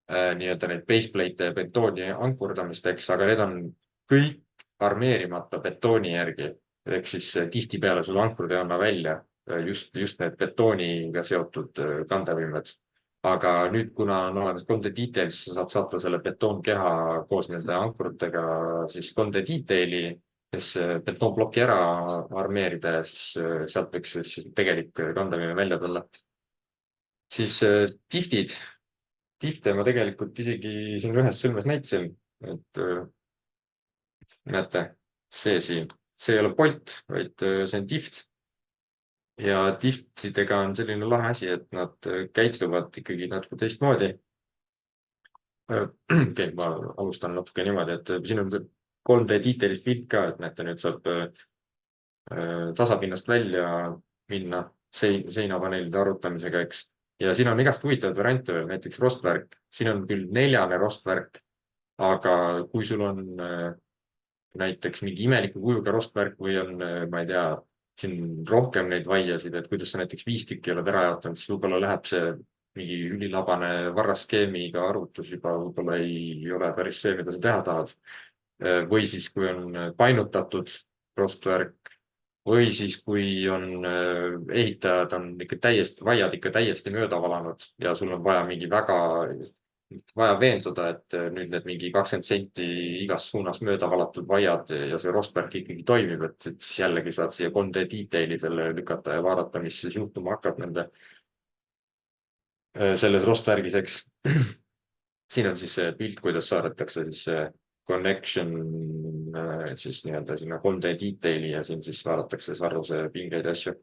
nii-öelda neid baseplate'e ja betooni ankurdamisteks, aga need on kõik armeerimata betooni järgi. Ehk siis tihtipeale sul ankrud ei anna välja just need betooniga seotud kandevõimed. Aga nüüd, kuna on olemas 3D Details, sa saad saata selle betoonkeha koos nende ankrutega siis 3D Detaili, kes betoonploki ära armeerida ja siis sealt võiks siis tegelik kandevõime välja tulla. Siis tiftid. Tifte ma tegelikult isegi siin ühes sõlmes näitasin, et näete, see siin, see ei ole Bolt, vaid see on tift. Ja tiftidega on selline lahe asi, et nad käituvad ikkagi natuke teistmoodi. Okei, ma alustan natuke niimoodi, et siin on 3D detailis pilt ka, et näete, nüüd saab tasapinnast välja minna seinapaneelide arutamisega, eks. Ja siin on igast huvitavaid variante veel, näiteks rostvärk. Siin on küll 4 rostvärk, aga kui sul on näiteks mingi imeliku kujuga rostvärk või on, ma ei tea, siin rohkem neid vaiasid, et kuidas sa näiteks 5 tükki oled ära jaotanud, siis võib-olla läheb see mingi ülilabane varraskeemiga arvutus juba võib-olla ei ole päris see, mida sa teha tahad. Või siis, kui on painutatud rostvärk või siis, kui on ehitajad on ikka vaiad ikka täiesti mööda valanud ja sul on vaja vaja veenduda, et nüüd need mingi 20 senti igas suunas mööda valatud vaiad ja see rostvärk ikkagi toimib, et siis jällegi saad siia 3D detaili selle lükata ja vaadata, mis siis juhtuma hakkab selles rostvärgis, eks. Siin on siis see pilt, kuidas saadetakse siis see connection siis nii-öelda sinna 3D detaili ja siin siis vaadatakse sarnuse pingeid ja asju.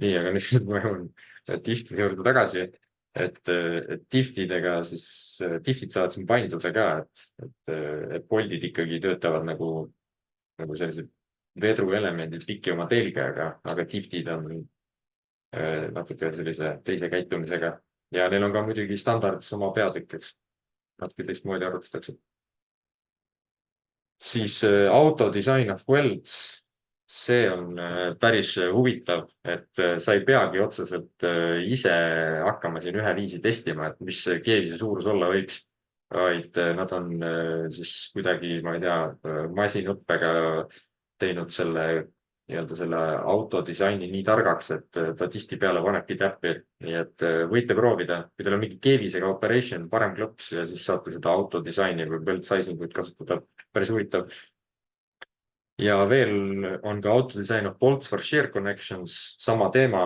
Nii, aga nüüd ma jõuan tiftide juurde tagasi, et tiftidega siis, tiftid saavad siin painduda ka, et Boltid ikkagi töötavad nagu sellised vedruelemendid piki oma telgega, aga tiftid on natuke sellise teise käitumisega ja neil on ka muidugi standardis oma peatükkeks. Natuke teistmoodi arvutatakse. Siis auto design of weld, see on päris huvitav, et sa ei peagi otseselt ise hakkama siin ühe viisi testima, et mis keegi see suurus olla võiks, vaid nad on siis kuidagi, ma ei tea, masinõppega teinud nii-öelda selle autodisaini nii targaks, et ta tihtipeale panebki täppi, nii et võite proovida, kui teil on mingi keevisega operation, parem klõps ja siis saate seda autodisaini või belt sizing uid kasutada, päris huvitav. Ja veel on ka autodesign of bolts for shear connections, sama teema.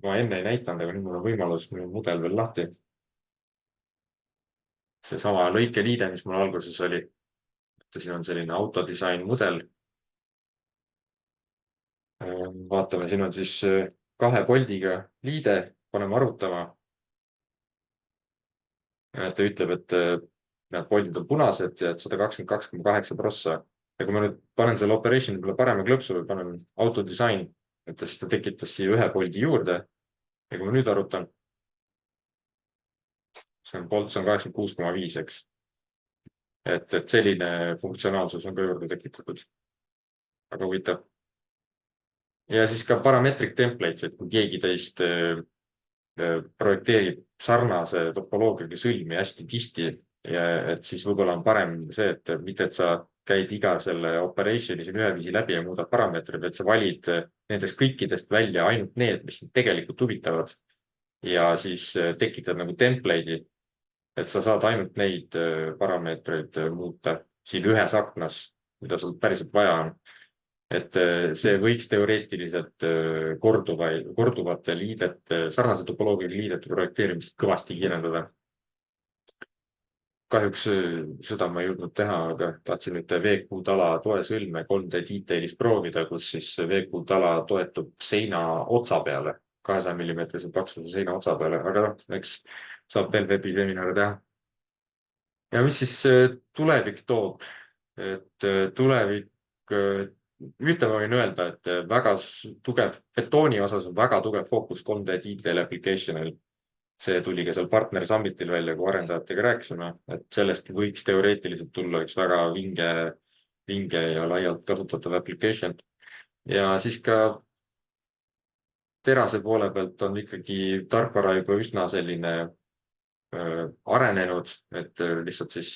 Ma enne ei näitanud, aga nüüd mul on võimalus mudel veel lahti. See sama lõikeliide, mis mul alguses oli. Siin on selline autodisain mudel. Vaatame, siin on siis 2 boldiga liide, paneme arvutama. Ta ütleb, et need boldid on punased ja et 122,8 prossa. Ja kui ma nüüd panen selle operation peale parema klõpsu või panen autodisain, et siis ta tekitas siia 1 boldi juurde. Ja kui ma nüüd arvutan, see on bolts on 86,5, eks. Et selline funktsionaalsus on ka juurde tekitatud. Aga huvitav. Ja siis ka parametric templates, et kui keegi teist projekteerib sarnase topoloogiaga sõlmi hästi tihti ja et siis võib-olla on parem see, et mitte, et sa käid iga selle operation'i siin üheviisi läbi ja muudad parameetreid, et sa valid nendest kõikidest välja ainult need, mis tegelikult huvitavad ja siis tekitad nagu template'i, et sa saad ainult neid parameetreid muuta siin ühes aknas, mida sul päriselt vaja on. Et see võiks teoreetiliselt korduvate liidete, sarnase topoloogiaga liidete projekteerimist kõvasti kiirendada. Kahjuks seda ma ei jõudnud teha, aga tahtsin nüüd VQ-tala toesõlme 3D detailis proovida, kus siis VQ-tala toetub seina otsa peale, 200 mm paksuse seina otsa peale, aga noh, eks saab veel veebiseminare teha. Ja mis siis tulevik toob? Et tulevik, ühte ma võin öelda, et väga tugev, betooni osas on väga tugev fookus 3D detail application'il. See tuli ka seal partner summitil välja, kui arendajatega rääkisime, et sellest võiks teoreetiliselt tulla üks väga vinge ja laialt kasutatav application. Ja siis ka Terase poole pealt on ikkagi tarkvara juba üsna selline arenenud, et lihtsalt siis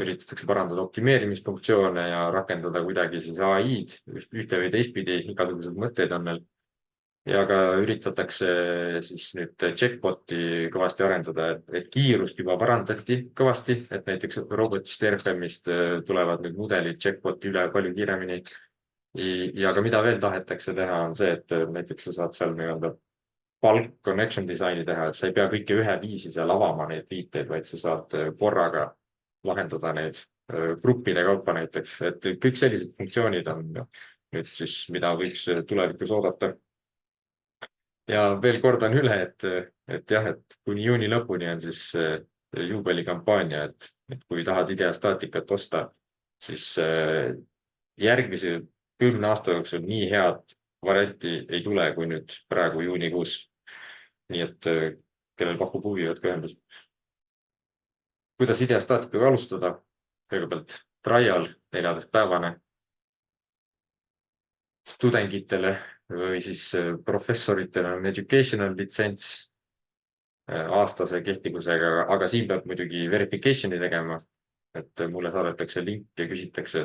üritatakse parandada optimeerimisfunktsioone ja rakendada kuidagi siis AI-d ühte või teistpidi, igasugused mõtteid on meil. Ja ka üritatakse siis nüüd checkboti kõvasti arendada, et kiirust juba parandati kõvasti, et näiteks robotist RFM-ist tulevad nüüd mudelid checkboti üle palju kiiremini. Ja ka mida veel tahetakse teha on see, et näiteks sa saad seal nii-öelda bulk connection disaini teha, et sa ei pea kõike ühe viisi seal avama neid viiteid, vaid sa saad korraga lahendada neid gruppide kaupa näiteks, et kõik sellised funktsioonid on nüüd siis, mida võiks tulevikus oodata. Ja veel kordan üle, et jah, et kuni juuni lõpuni on siis juubelikampaania, et kui tahad ideastaatikat osta, siis järgmise 10 aasta jooksul nii head varianti ei tule, kui nüüd praegu juunikuus. Nii et kellel pakub huvi, võtke ühendust. Kuidas ideastaatikaga alustada? Kõigepealt trial 14-päevane tudengitele või siis professoritele on educational litsents aastase kehtivusega, aga siin peab muidugi verification'i tegema, et mulle saadetakse link ja küsitakse,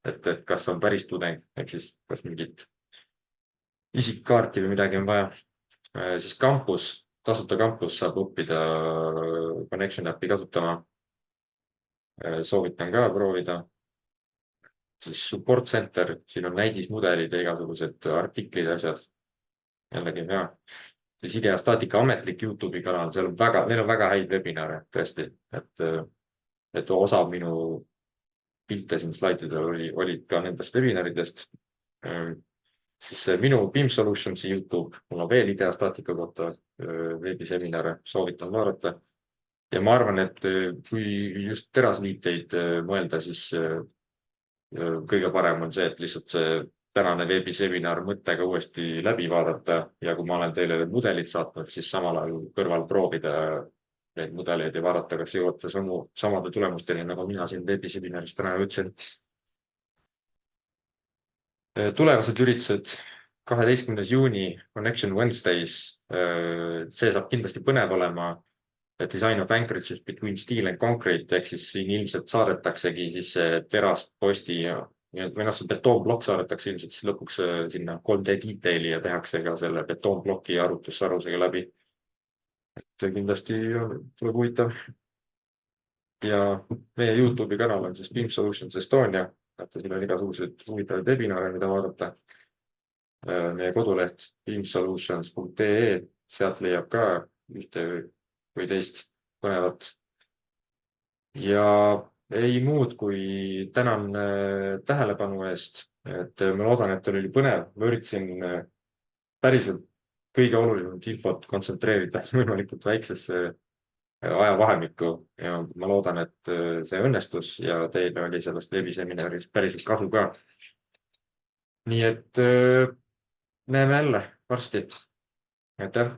et kas on päris tudeng, ehk siis kas mingit isikkaarti või midagi on vaja. Siis kampus, tasuta kampus saab õppida Connection Appi kasutama. Soovitan ka proovida. Siis support center, siin on näidismudelid ja igasugused artiklid ja asjad. Jällegi hea. Siis ideastaatika ametlik YouTube'i kanal, neil on väga häid webinare, tõesti, et osa minu pilte siin slaididel olid ka nendest webinaridest. Siis minu BIM Solutionsi YouTube, mul on veel ideastaatika kohta veebiseminare, soovitan vaadata. Ja ma arvan, et kui just terasliiteid mõelda, siis kõige parem on see, et lihtsalt see tänane veebiseminar mõttega uuesti läbi vaadata ja kui ma olen teile mudelid saatnud, siis samal ajal kõrval proovida neid mudeleid ja vaadata, kas jõuate samade tulemusteni, nagu mina siin veebiseminaris täna ütlesin. Tulevased üritused 12. juuni Connection Wednesdays. See saab kindlasti põnev olema. Design of anchorages between steel and concrete, ehk siis siin ilmselt saadetaksegi siis terasposti või see betoonblokk saadetakse ilmselt siis lõpuks sinna 3D detaili ja tehakse ka selle betoonblokki arvutussarusega läbi. Et kindlasti tuleb huvitav. Ja meie YouTube'i kanal on siis BIM Solutions Estonia. Siin on igasugused huvitavad webinare, mida vaadata. Meie koduleht bimsolutions.ee, sealt leiab ka ühte või teist põnevat. Ja ei muud kui tänan tähelepanu eest, et ma loodan, et teil oli põnev. Ma üritasin päriselt kõige olulisemat infot kontsentreerida võimalikult väiksesse ajavahemikku ja ma loodan, et see õnnestus ja teil oli sellest veebiseminarist päriselt kasu ka. Nii et näeme jälle varsti. Aitäh!